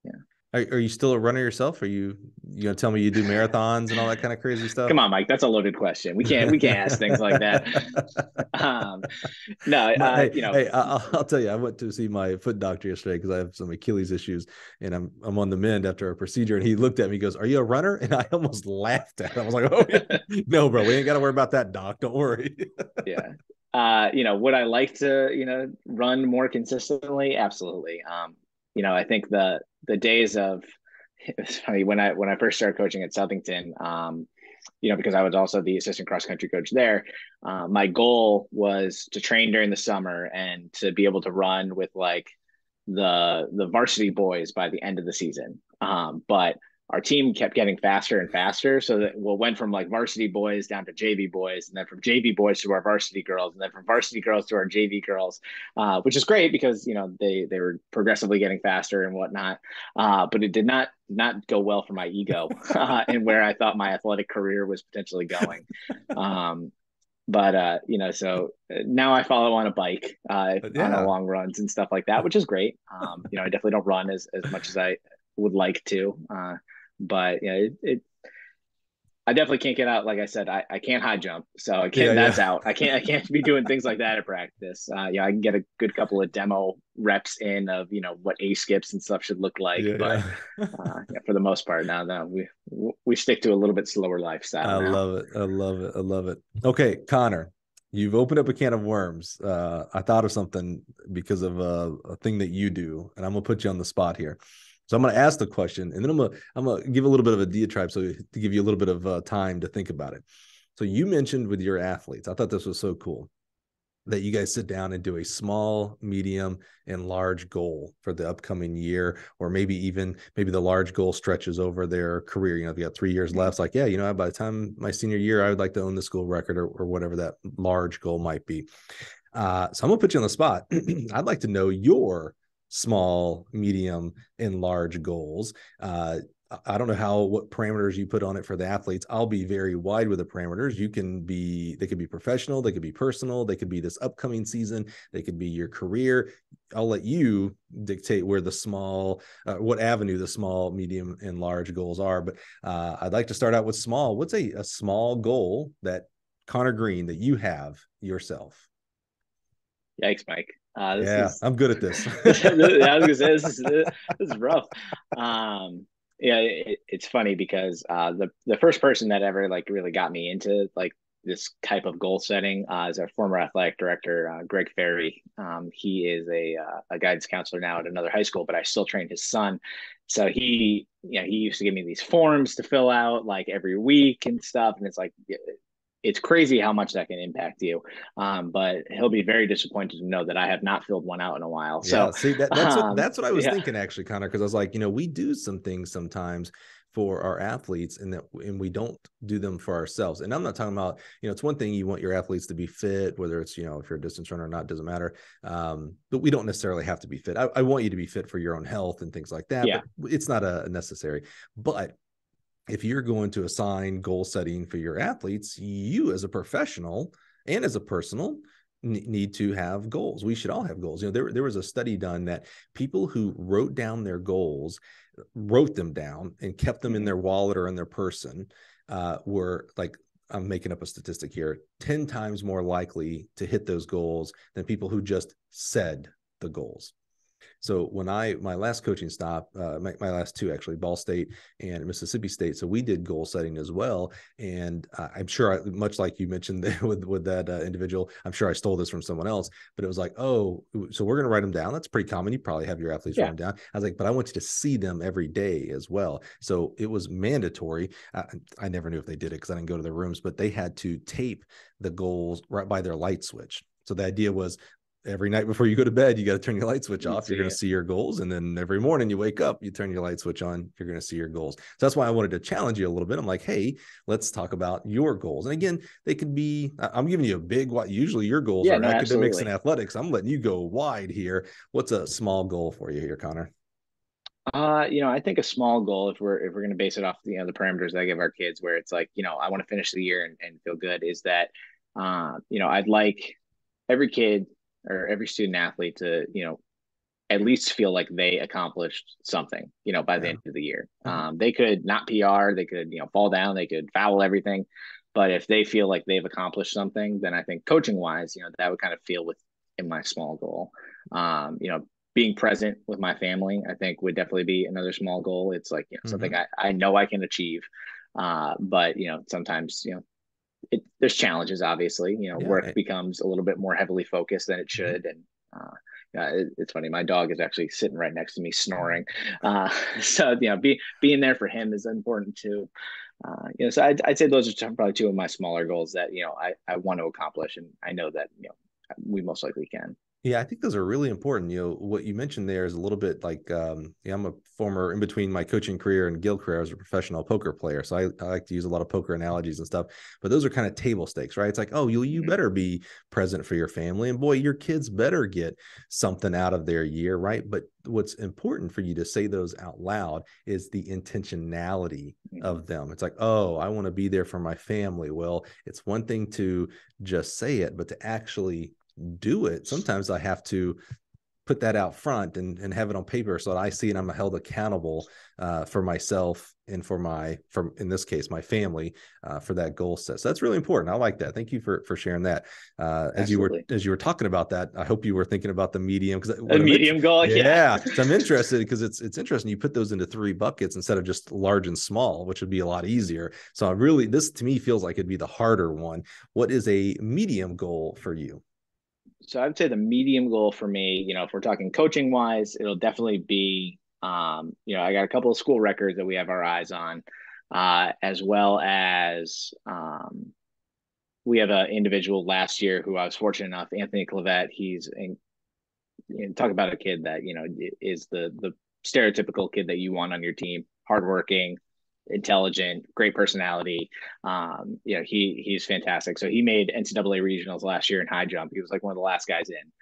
Yeah. Are you still a runner yourself? Are you gonna tell me you do marathons and all that kind of crazy stuff? Come on, Mike. That's a loaded question. We can't ask things like that. No, I'll tell you, I went to see my foot doctor yesterday because I have some Achilles issues, and I'm on the mend after a procedure. And he looked at me, he goes, "Are you a runner?" And I almost laughed at him. I was like, "Oh no, bro, we ain't got to worry about that, doc. Don't worry." yeah. Would I like to, run more consistently? Absolutely. I think the days of it's funny when I first started coaching at Southington, because I was also the assistant cross country coach there. My goal was to train during the summer and to be able to run with like the varsity boys by the end of the season. But our team kept getting faster and faster, so that went from like varsity boys down to JV boys, and then from JV boys to our varsity girls, and then from varsity girls to our JV girls, which is great because they were progressively getting faster and whatnot. But it did not go well for my ego and where I thought my athletic career was potentially going. So now I follow on a bike on a Yeah. long runs and stuff like that, which is great. I definitely don't run as much as I would like to. But I definitely can't get out. Like I said, I can't high jump, so I can't. Yeah, That's yeah. out. I can't be doing things like that at practice. I can get a good couple of demo reps in of what A skips and stuff should look like, but Yeah, yeah. for the most part, now we stick to a little bit slower lifestyle I now. love it. I love it. I love it. Okay, Connor, you've opened up a can of worms. I thought of something because of a thing that you do, and I'm gonna put you on the spot here. So I'm gonna ask the question, and then I'm gonna give a little bit of a diatribe, so to give you a little bit of time to think about it. So you mentioned with your athletes, I thought this was so cool that you guys sit down and do a small, medium, and large goal for the upcoming year, or maybe the large goal stretches over their career. If you got 3 years left, it's like, yeah, by the time my senior year, I would like to own the school record or whatever that large goal might be. So I'm gonna put you on the spot. I'd like to know your small, medium, and large goals. I don't know what parameters you put on it for the athletes. I'll be very wide with the parameters. They could be professional, they could be personal, they could be this upcoming season, they could be your career. I'll let you dictate where what avenue the small, medium, and large goals are. But I'd like to start out with small. What's a small goal that Connor Green that you have yourself? Yikes, Mike. This Yeah, is I'm good at this. I was gonna say this is rough. It's funny because the first person that ever like really got me into like this type of goal setting is our former athletic director, Greg Ferry. He is a guidance counselor now at another high school, but I still train his son. So he used to give me these forms to fill out like every week and stuff, and it's like it's crazy how much that can impact you. But he'll be very disappointed to know that I have not filled one out in a while. Yeah, So, see that's what I was yeah, thinking actually, Connor, because I was like, we do some things sometimes for our athletes and we don't do them for ourselves. And I'm not talking about, it's one thing you want your athletes to be fit, whether it's, if you're a distance runner or not, doesn't matter. But we don't necessarily have to be fit. I want you to be fit for your own health and things like that, yeah, but it's not a necessary. But if you're going to assign goal setting for your athletes, you as a professional and as a personal need to have goals. We should all have goals. There was a study done that people who wrote down their goals, wrote them down and kept them in their wallet or in their person, were like, I'm making up a statistic here, 10 times more likely to hit those goals than people who just said the goals. So when my last coaching stop, my last two actually, Ball State and Mississippi State. So we did goal setting as well. And I'm sure, much like you mentioned there with that individual, I'm sure I stole this from someone else, but it was like, oh, so we're going to write them down. That's pretty common. You probably have your athletes write them down. I was like, but I want you to see them every day as well. So it was mandatory. I never knew if they did it because I didn't go to their rooms, but they had to tape the goals right by their light switch. So the idea was every night before you go to bed, you got to turn your light switch off. You're going to see your goals. And then every morning you wake up, you turn your light switch on, you're going to see your goals. So that's why I wanted to challenge you a little bit. I'm like, hey, let's talk about your goals. And again, they could be, I'm giving you a big, what usually your goals are academics absolutely. and athletics. I'm letting you go wide here. What's a small goal for you here, Connor? I think a small goal, if we're going to base it off the parameters that I give our kids, where it's like, I want to finish the year and feel good, is that I'd like every kid or every student athlete to, at least feel like they accomplished something, by the end of the year. They could not PR, they could, fall down, they could foul everything. But if they feel like they've accomplished something, then I think coaching wise, that would kind of feel within my small goal. Being present with my family, I think would definitely be another small goal. It's like, something I know I can achieve. But, sometimes, there's challenges, obviously, work becomes a little bit more heavily focused than it should. And, it's funny. My dog is actually sitting right next to me snoring. So, being there for him is important too. So I'd say those are probably two of my smaller goals that, I want to accomplish. And I know that, we most likely can. Yeah, I think those are really important. What you mentioned there is a little bit like, I'm a former, in between my coaching career and guild career, I was a professional poker player. So I like to use a lot of poker analogies and stuff, but those are kind of table stakes, right? It's like, oh, you better be present for your family, and boy, your kids better get something out of their year, right? But what's important for you to say those out loud is the intentionality of them. It's like, oh, I want to be there for my family. Well, it's one thing to just say it, but to actually do it, sometimes I have to put that out front and have it on paper so that I see it. I'm held accountable for myself and for in this case, my family, for that goal set. So that's really important. I like that. Thank you for sharing that. As you were talking about that, I hope you were thinking about the medium, because a medium goal. Yeah. So I'm interested because it's interesting. You put those into 3 buckets instead of just large and small, which would be a lot easier. So this to me feels like it'd be the harder one. What is a medium goal for you? So I'd say the medium goal for me, if we're talking coaching wise, it'll definitely be, I got a couple of school records that we have our eyes on, as well as we have an individual last year who I was fortunate enough, Anthony Clavette. Talk about a kid that, is the stereotypical kid that you want on your team, hardworking, intelligent, great personality. He's fantastic. So he made NCAA regionals last year in high jump. He was like one of the last guys in.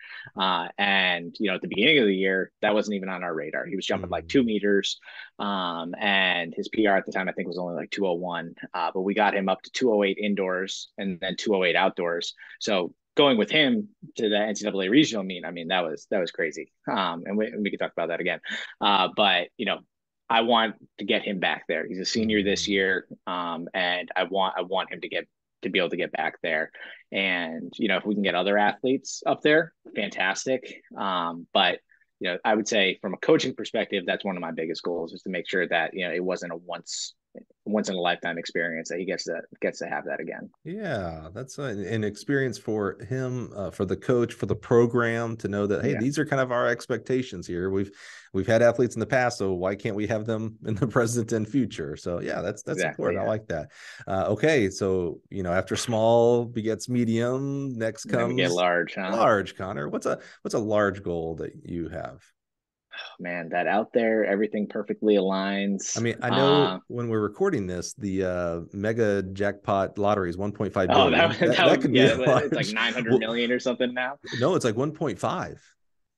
And at the beginning of the year, that wasn't even on our radar. He was jumping like 2 meters. And his PR at the time, I think, was only like 201. But we got him up to 208 indoors and then 208 outdoors. So going with him to the NCAA regional meet, I mean, that was crazy. And we could talk about that again. But I want to get him back there. He's a senior this year, and I want him to be able to get back there. And if we can get other athletes up there, fantastic. But I would say from a coaching perspective, that's one of my biggest goals, is to make sure that it wasn't a once in a lifetime experience, that he gets to have that again. Yeah, that's an experience for him, for the coach, for the program, to know that, hey, these are kind of our expectations here. We've had athletes in the past, so why can't we have them in the present and future? So yeah, that's exactly, important. Yeah. I like that. Okay, so after small begets medium, next comes get large. Large, Connor. What's a large goal that you have? Oh, man, that out there, everything perfectly aligns. I mean, I know when we're recording this, the mega jackpot lottery is 1.5 billion. That could be it's like 900 million or something now. No, it's like 1.5.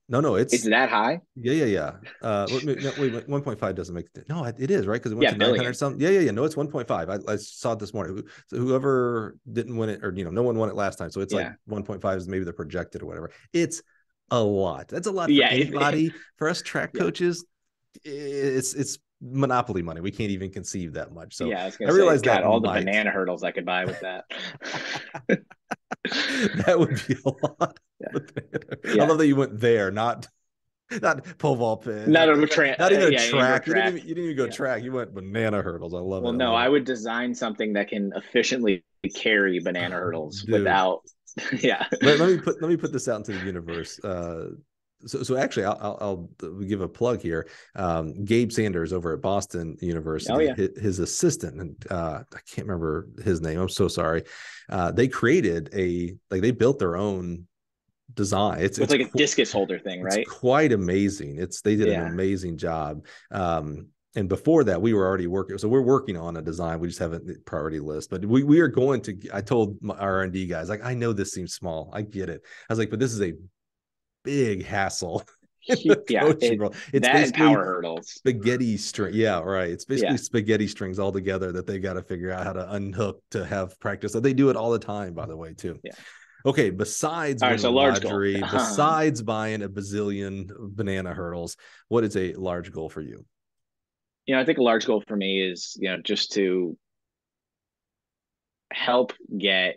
No, it's that high. Yeah. Wait, 1.5 doesn't make it. No, it is, right? Because it went to 900 something. Yeah. No, it's 1.5. I saw it this morning. So whoever didn't win it, or no one won it last time, so it's like 1.5 is maybe the projected or whatever. It's a lot. That's a lot for anybody. For us track coaches, it's monopoly money. We can't even conceive that much. So I realize that all the banana hurdles I could buy with that. That would be a lot. I love that you went there, not pole vault pin, not even a track. You didn't even go track. You went banana hurdles. I love it. Well, no, I would design something that can efficiently carry banana hurdles without. Yeah. Let me put this out into the universe. So actually, I'll give a plug here. Gabe Sanders over at Boston University, his assistant, and I can't remember his name. I'm so sorry. They created they built their own design. With like a discus holder thing, it's right? quite amazing. They did an Yeah. amazing job. And before that, we were already working. So we're working on a design. We just haven't priority list, but we are going to. I told my R&D guys, like, I know this seems small. I get it. I was like, but this is a big hassle in the Yeah, coaching world. It's that and basically power hurdles. spaghetti string. Yeah, right. It's basically Yeah, spaghetti strings all together that they got to figure out how to unhook to have practice. So they do it all the time, by the way, too. yeah. Okay, besides All right, winning so the large goal. lottery, besides buying a bazillion banana hurdles, what is a large goal for you? I think a large goal for me is, just to help get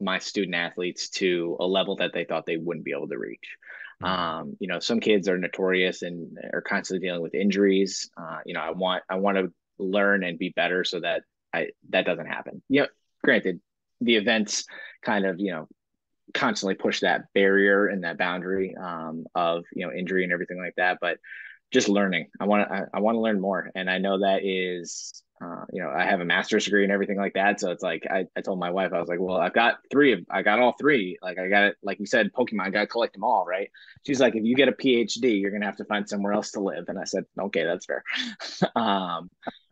my student athletes to a level that they thought they wouldn't be able to reach. Mm. Some kids are notorious and are constantly dealing with injuries. I want to learn and be better so that that doesn't happen. Granted, the events kind of, constantly push that barrier and that boundary of injury and everything like that. But just learning, I want to learn more, and I know that is I have a master's degree and everything like that. So it's like I told my wife, I was like, well, I got all three. Like I got it, like you said, Pokemon, I got to collect them all, right? She's like, if you get a PhD, you're gonna have to find somewhere else to live. And I said, okay, that's fair.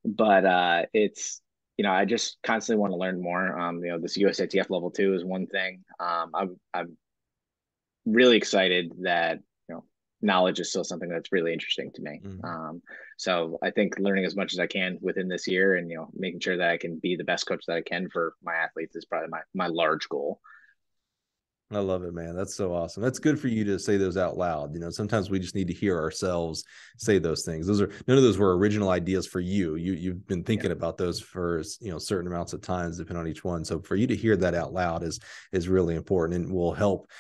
But it's I just constantly want to learn more. This USATF level 2 is one thing. I'm really excited that knowledge is still something that's really interesting to me. Mm. So I think learning as much as I can within this year, and making sure that I can be the best coach that I can for my athletes is probably my large goal. I love it, man. That's so awesome. That's good for you to say those out loud. Sometimes we just need to hear ourselves say those things. None of those were original ideas for you. You've been thinking about those for certain amounts of times, depending on each one. So for you to hear that out loud is really important, and will help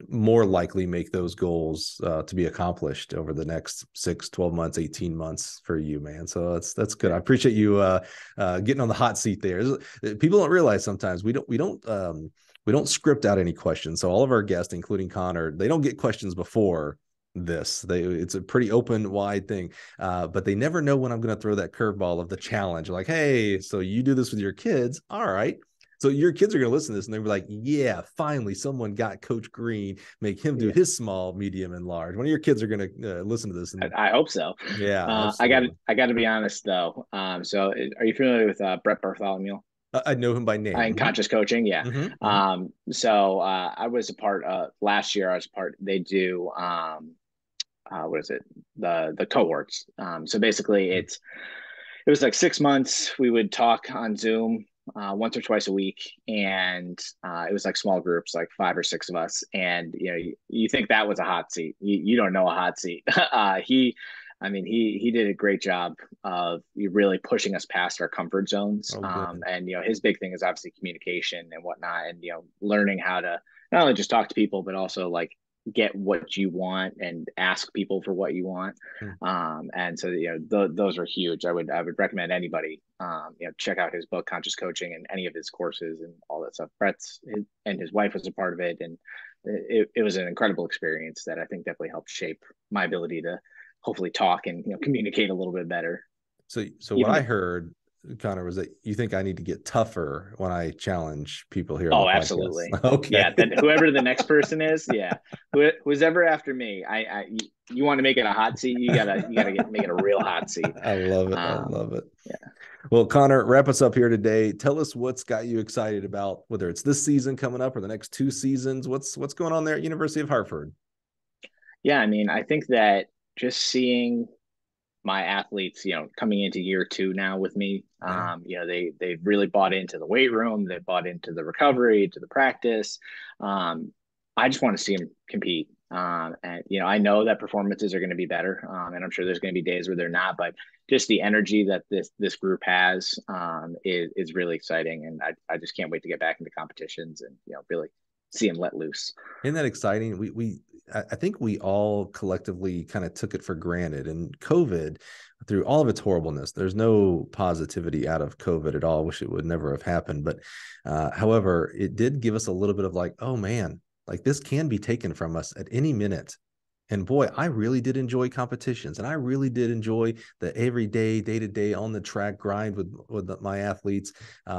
more likely make those goals to be accomplished over the next 6, 12 months, 18 months for you, man. So that's good. I appreciate you getting on the hot seat there. People don't realize sometimes we don't script out any questions. So all of our guests, including Connor, they don't get questions before this. It's a pretty open, wide thing. But they never know when I'm going to throw that curveball of the challenge. Like, hey, so you do this with your kids. All right. So your kids are going to listen to this and they'll be like, yeah, finally someone got Coach Green, make him do his small, medium, and large. One of your kids are going to listen to this. And I hope so. yeah, I got to be honest though. So are you familiar with Brett Bartholomew? I know him by name. In conscious coaching, yeah. So I was a part last year. I was a part. They do what is it? The cohorts. So basically, it was like 6 months. We would talk on Zoom once or twice a week, and it was like small groups, like 5 or 6 of us. And you think that was a hot seat? You don't know a hot seat. He did a great job of really pushing us past our comfort zones. And his big thing is obviously communication and whatnot, and learning how to not only just talk to people, but also like get what you want and ask people for what you want. And so those are huge. I would recommend anybody check out his book, Conscious Coaching, and any of his courses and all that stuff. And his wife was a part of it, and it was an incredible experience that I think definitely helped shape my ability to hopefully talk and communicate a little bit better. So what I heard, Connor, was that you think I need to get tougher when I challenge people here. Oh, absolutely. Okay. Yeah, that whoever the next person is, who's ever after me, you want to make it a hot seat, you gotta make it a real hot seat. I love it. I love it. Yeah. Well, Connor, wrap us up here today. Tell us what's got you excited about, whether it's this season coming up or the next 2 seasons. What's going on there at University of Hartford? Yeah, I think that just seeing my athletes, coming into year 2 now with me, they've really bought into the weight room. They've bought into the recovery, to the practice. I just want to see them compete. And I know that performances are going to be better. And I'm sure there's going to be days where they're not, but just the energy that this group has is really exciting. And I just can't wait to get back into competitions and, really see them let loose. Isn't that exciting? I think we all collectively kind of took it for granted, and COVID, through all of its horribleness, there's no positivity out of COVID at all. I wish it would never have happened. But however, it did give us a little bit of like, oh man, like this can be taken from us at any minute. And boy, I really did enjoy competitions, and I really did enjoy the everyday, day to day on the track grind with my athletes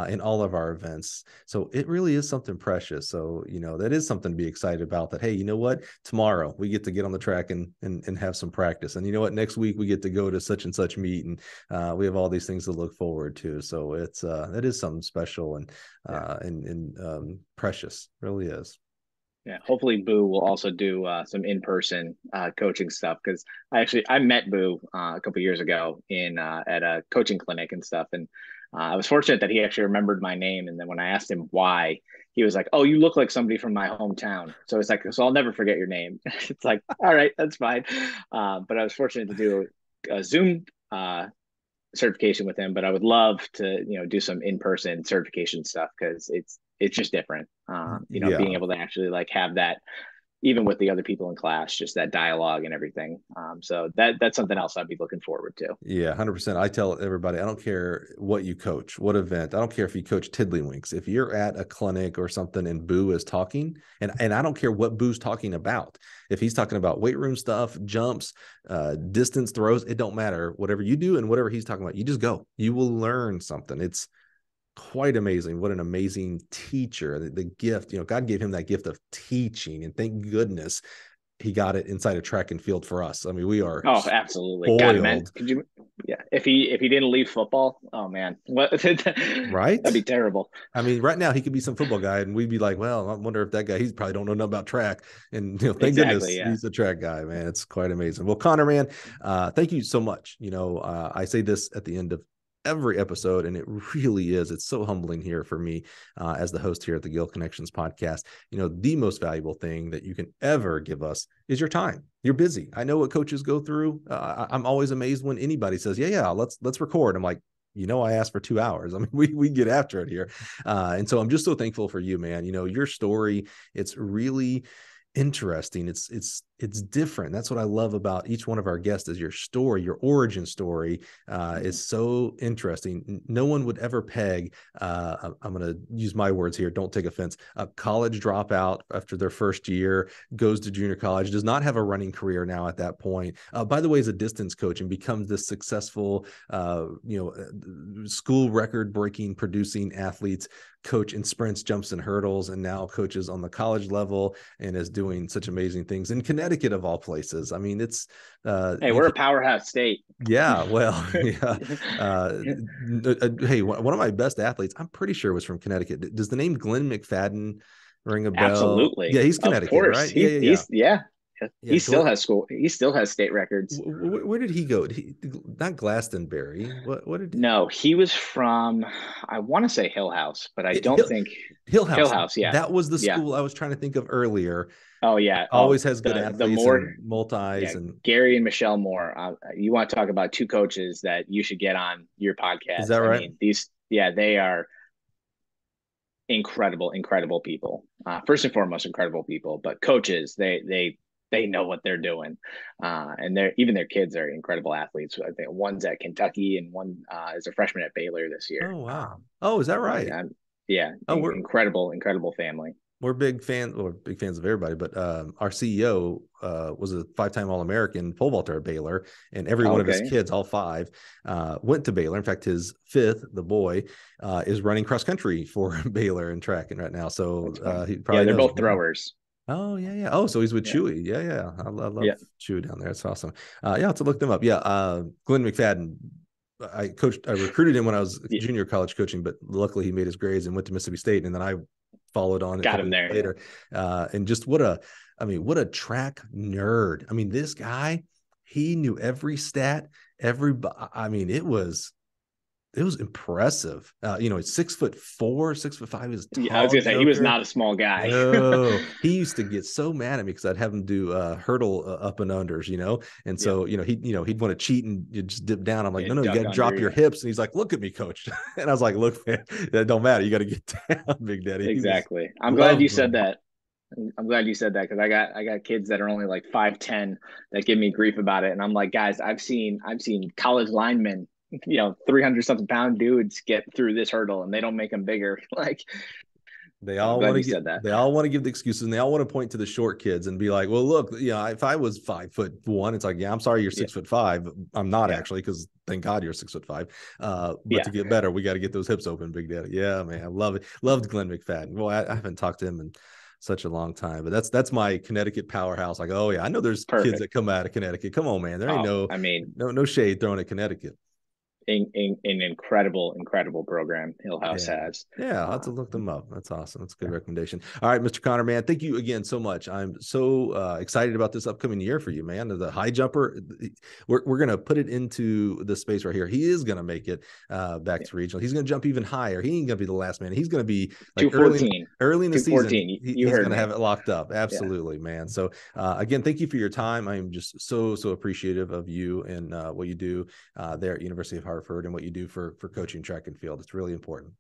in all of our events. So it really is something precious. So that is something to be excited about. That hey, you know what? Tomorrow we get to get on the track and have some practice, and you know what? Next week we get to go to such and such meet, and we have all these things to look forward to. So it's that is something special and precious. Really is. Yeah, hopefully Boo will also do some in-person coaching stuff, because I met Boo a couple years ago in at a coaching clinic and stuff, and I was fortunate that he actually remembered my name. And then when I asked him why, he was like, "Oh, you look like somebody from my hometown." So it's like, so I'll never forget your name. It's like, all right, that's fine. But I was fortunate to do a Zoom certification with him, but I would love to do some in-person certification stuff, because it's just different. Being Yeah. able to actually like have that even with the other people in class, just that dialogue and everything. So that's something else I'd be looking forward to. Yeah, 100%. I tell everybody, I don't care what you coach, what event. I don't care if you coach Tiddlywinks. If you're at a clinic or something and Boo is talking, and I don't care what Boo's talking about. If he's talking about weight room stuff, jumps, distance throws, it don't matter. Whatever you do and whatever he's talking about, you just go. You will learn something. It's quite amazing. What an amazing teacher. The gift, God gave him that gift of teaching, and thank goodness he got it inside of track and field for us. I mean, we are Oh, absolutely. God, man, spoiled. could you? Yeah, if he didn't leave football, oh man, what Right? that'd be terrible. I mean, right now he could be some football guy, and we'd be like, "Well, I wonder if that guy, he's probably don't know nothing about track." And thank Exactly. goodness Yeah. he's a track guy, man. It's quite amazing. Well, Connor, man, thank you so much. I say this at the end of every episode, and it really is. It's so humbling here for me as the host here at the Gill Connections podcast. The most valuable thing that you can ever give us is your time. You're busy. I know what coaches go through. I'm always amazed when anybody says, "Yeah, let's record." I'm like, I asked for 2 hours. I mean, we get after it here. And so I'm just so thankful for you, man. Your story, it's really interesting. It's different. That's what I love about each one of our guests is your story, your origin story is so interesting. No one would ever peg, I'm going to use my words here, don't take offense, a college dropout after their first year, goes to junior college, does not have a running career now at that point. By the way, is a distance coach and becomes this successful, school record breaking, producing athletes, coach in sprints, jumps, and hurdles, and now coaches on the college level and is doing such amazing things in Connecticut of all places. I mean, it's Hey, we're a powerhouse state. yeah, well, yeah. Hey, one of my best athletes, I'm pretty sure was from Connecticut. Does the name Glenn McFadden ring a bell? Yeah, Absolutely. he's Of Connecticut, course. right? Yeah. Yeah, He still Glenn, has school. He still has state records. where did he go? Not Glastonbury. What did he? No, he was from, I want to say Hill House, but I don't Hill, think Hill Hill House. House. Yeah. That was the Yeah. school I was trying to think of earlier. Oh yeah. Oh, Always has good the athletes and more, multis yeah, and Gary and Michelle Moore. You want to talk about two coaches that you should get on your is that podcast. I right? mean, yeah, they are incredible, incredible people. First and foremost, incredible people, but coaches, they know what they're doing. And even their kids are incredible athletes. I think one's at Kentucky and one is a freshman at Baylor this year. Oh wow. Oh, is that So right? yeah, yeah, Oh, incredible, incredible family. we're big fans of everybody, but our CEO was a 5-time All-American pole vaulter at Baylor, and every one of his Okay. kids, all five, went to Baylor. In fact, his fifth, the boy, is running cross country for Baylor and track and right now. So That's fun. he Yeah, probably they're knows both him. Yeah. throwers. Oh yeah, yeah. Oh, so he's with Yeah. Chewy. Yeah, yeah. I love Yeah. Chewy down there. It's awesome. Yeah, I'll have to look them up. Yeah, Glenn McFadden. I recruited him when I was Yeah. junior college coaching, but luckily he made his grades and went to Mississippi State, and then I followed on a Got couple him years there. later. And just what a track nerd. I mean, this guy, he knew every stat, I mean, it was impressive. He's 6'4", 6'5". He's a Yeah, I was tall gonna say he was joker. not a small guy. No, he used to get so mad at me because I'd have him do hurdle up and unders, and Yep. so he'd want to cheat and you just dip down. I'm like, no, And you got duck to under. drop your Yeah. hips, and he's like, look at me, coach, and I was like, look, man, that don't matter. You got to get down, Big Daddy. He was Exactly. I'm glad you loved said him. that. I'm glad you said that, because I got kids that are only like 5'10" that give me grief about it, and I'm like, guys, I've seen college linemen, 300 something pound dudes get through this hurdle, and they don't make them bigger. Like, They So I'm all glad want to you said get, that. they all want to give the excuses, and they all want to point to the short kids and be like, well, look, if I was 5'1", it's like, yeah, I'm sorry, you're Yeah. 6'5". I'm not Yeah. actually, because thank God you're 6'5". But to Yeah. get better, we got to get those hips open, Big Daddy. Yeah, man. I love it. Loved Glenn McFadden. Well, I haven't talked to him in such a long time, but that's my Connecticut powerhouse. Like, oh yeah, I know there's kids Perfect. that come out of Connecticut. Come on, man. There ain't Oh, no I mean, no shade thrown at Connecticut. an incredible program Hillhouse Yeah. has. Yeah, I'll have to look them up. That's awesome. That's a good recommendation. All right, Mr. Connor, man, thank you again so much. I'm so excited about this upcoming year for you, man. The high jumper, we're going to put it into the space right here. He is going to make it back Yeah. to regional. He's going to jump even higher. He ain't going to be the last man. He's going to be like 214. early in the season. 214. You He's heard going to me. have it locked up. Yeah. Absolutely, man. So again, thank you for your time. I'm just so appreciative of you and what you do there at University of Hartford and what you do for coaching track and field. It's really important.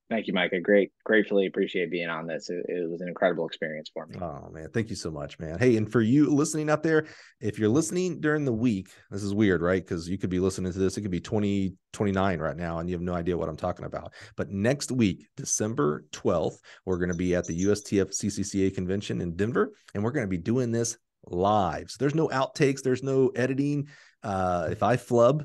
Thank you, Mike. I gratefully appreciate being on this. It was an incredible experience for me. Oh man, thank you so much, man. Hey, and for you listening out there, if you're listening during the week, this is weird, right? Because you could be listening to this, it could be 2029 right now, and you have no idea what I'm talking about. But next week, December 12th, we're going to be at the USTF CCCA convention in Denver, and we're going to be doing this live. So there's no outtakes, there's no editing. If I flub,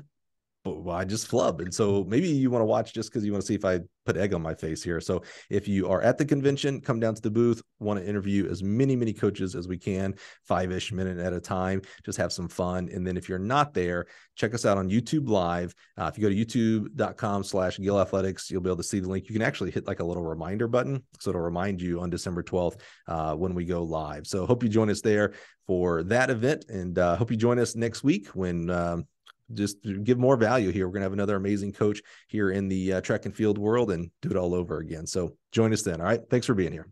well, I just flub. And so maybe you want to watch just because you want to see if I put egg on my face here. So if you are at the convention, come down to the booth, want to interview as many coaches as we can, 5-ish minute at a time, just have some fun. And then if you're not there, check us out on YouTube Live. If you go to youtube.com/Gill Athletics, you'll be able to see the link. You can actually hit like a little reminder button. So it'll remind you on December 12th when we go live. So hope you join us there for that event. And hope you join us next week when just to give more value here. We're going to have another amazing coach here in the track and field world and do it all over again. So join us then. All right. Thanks for being here.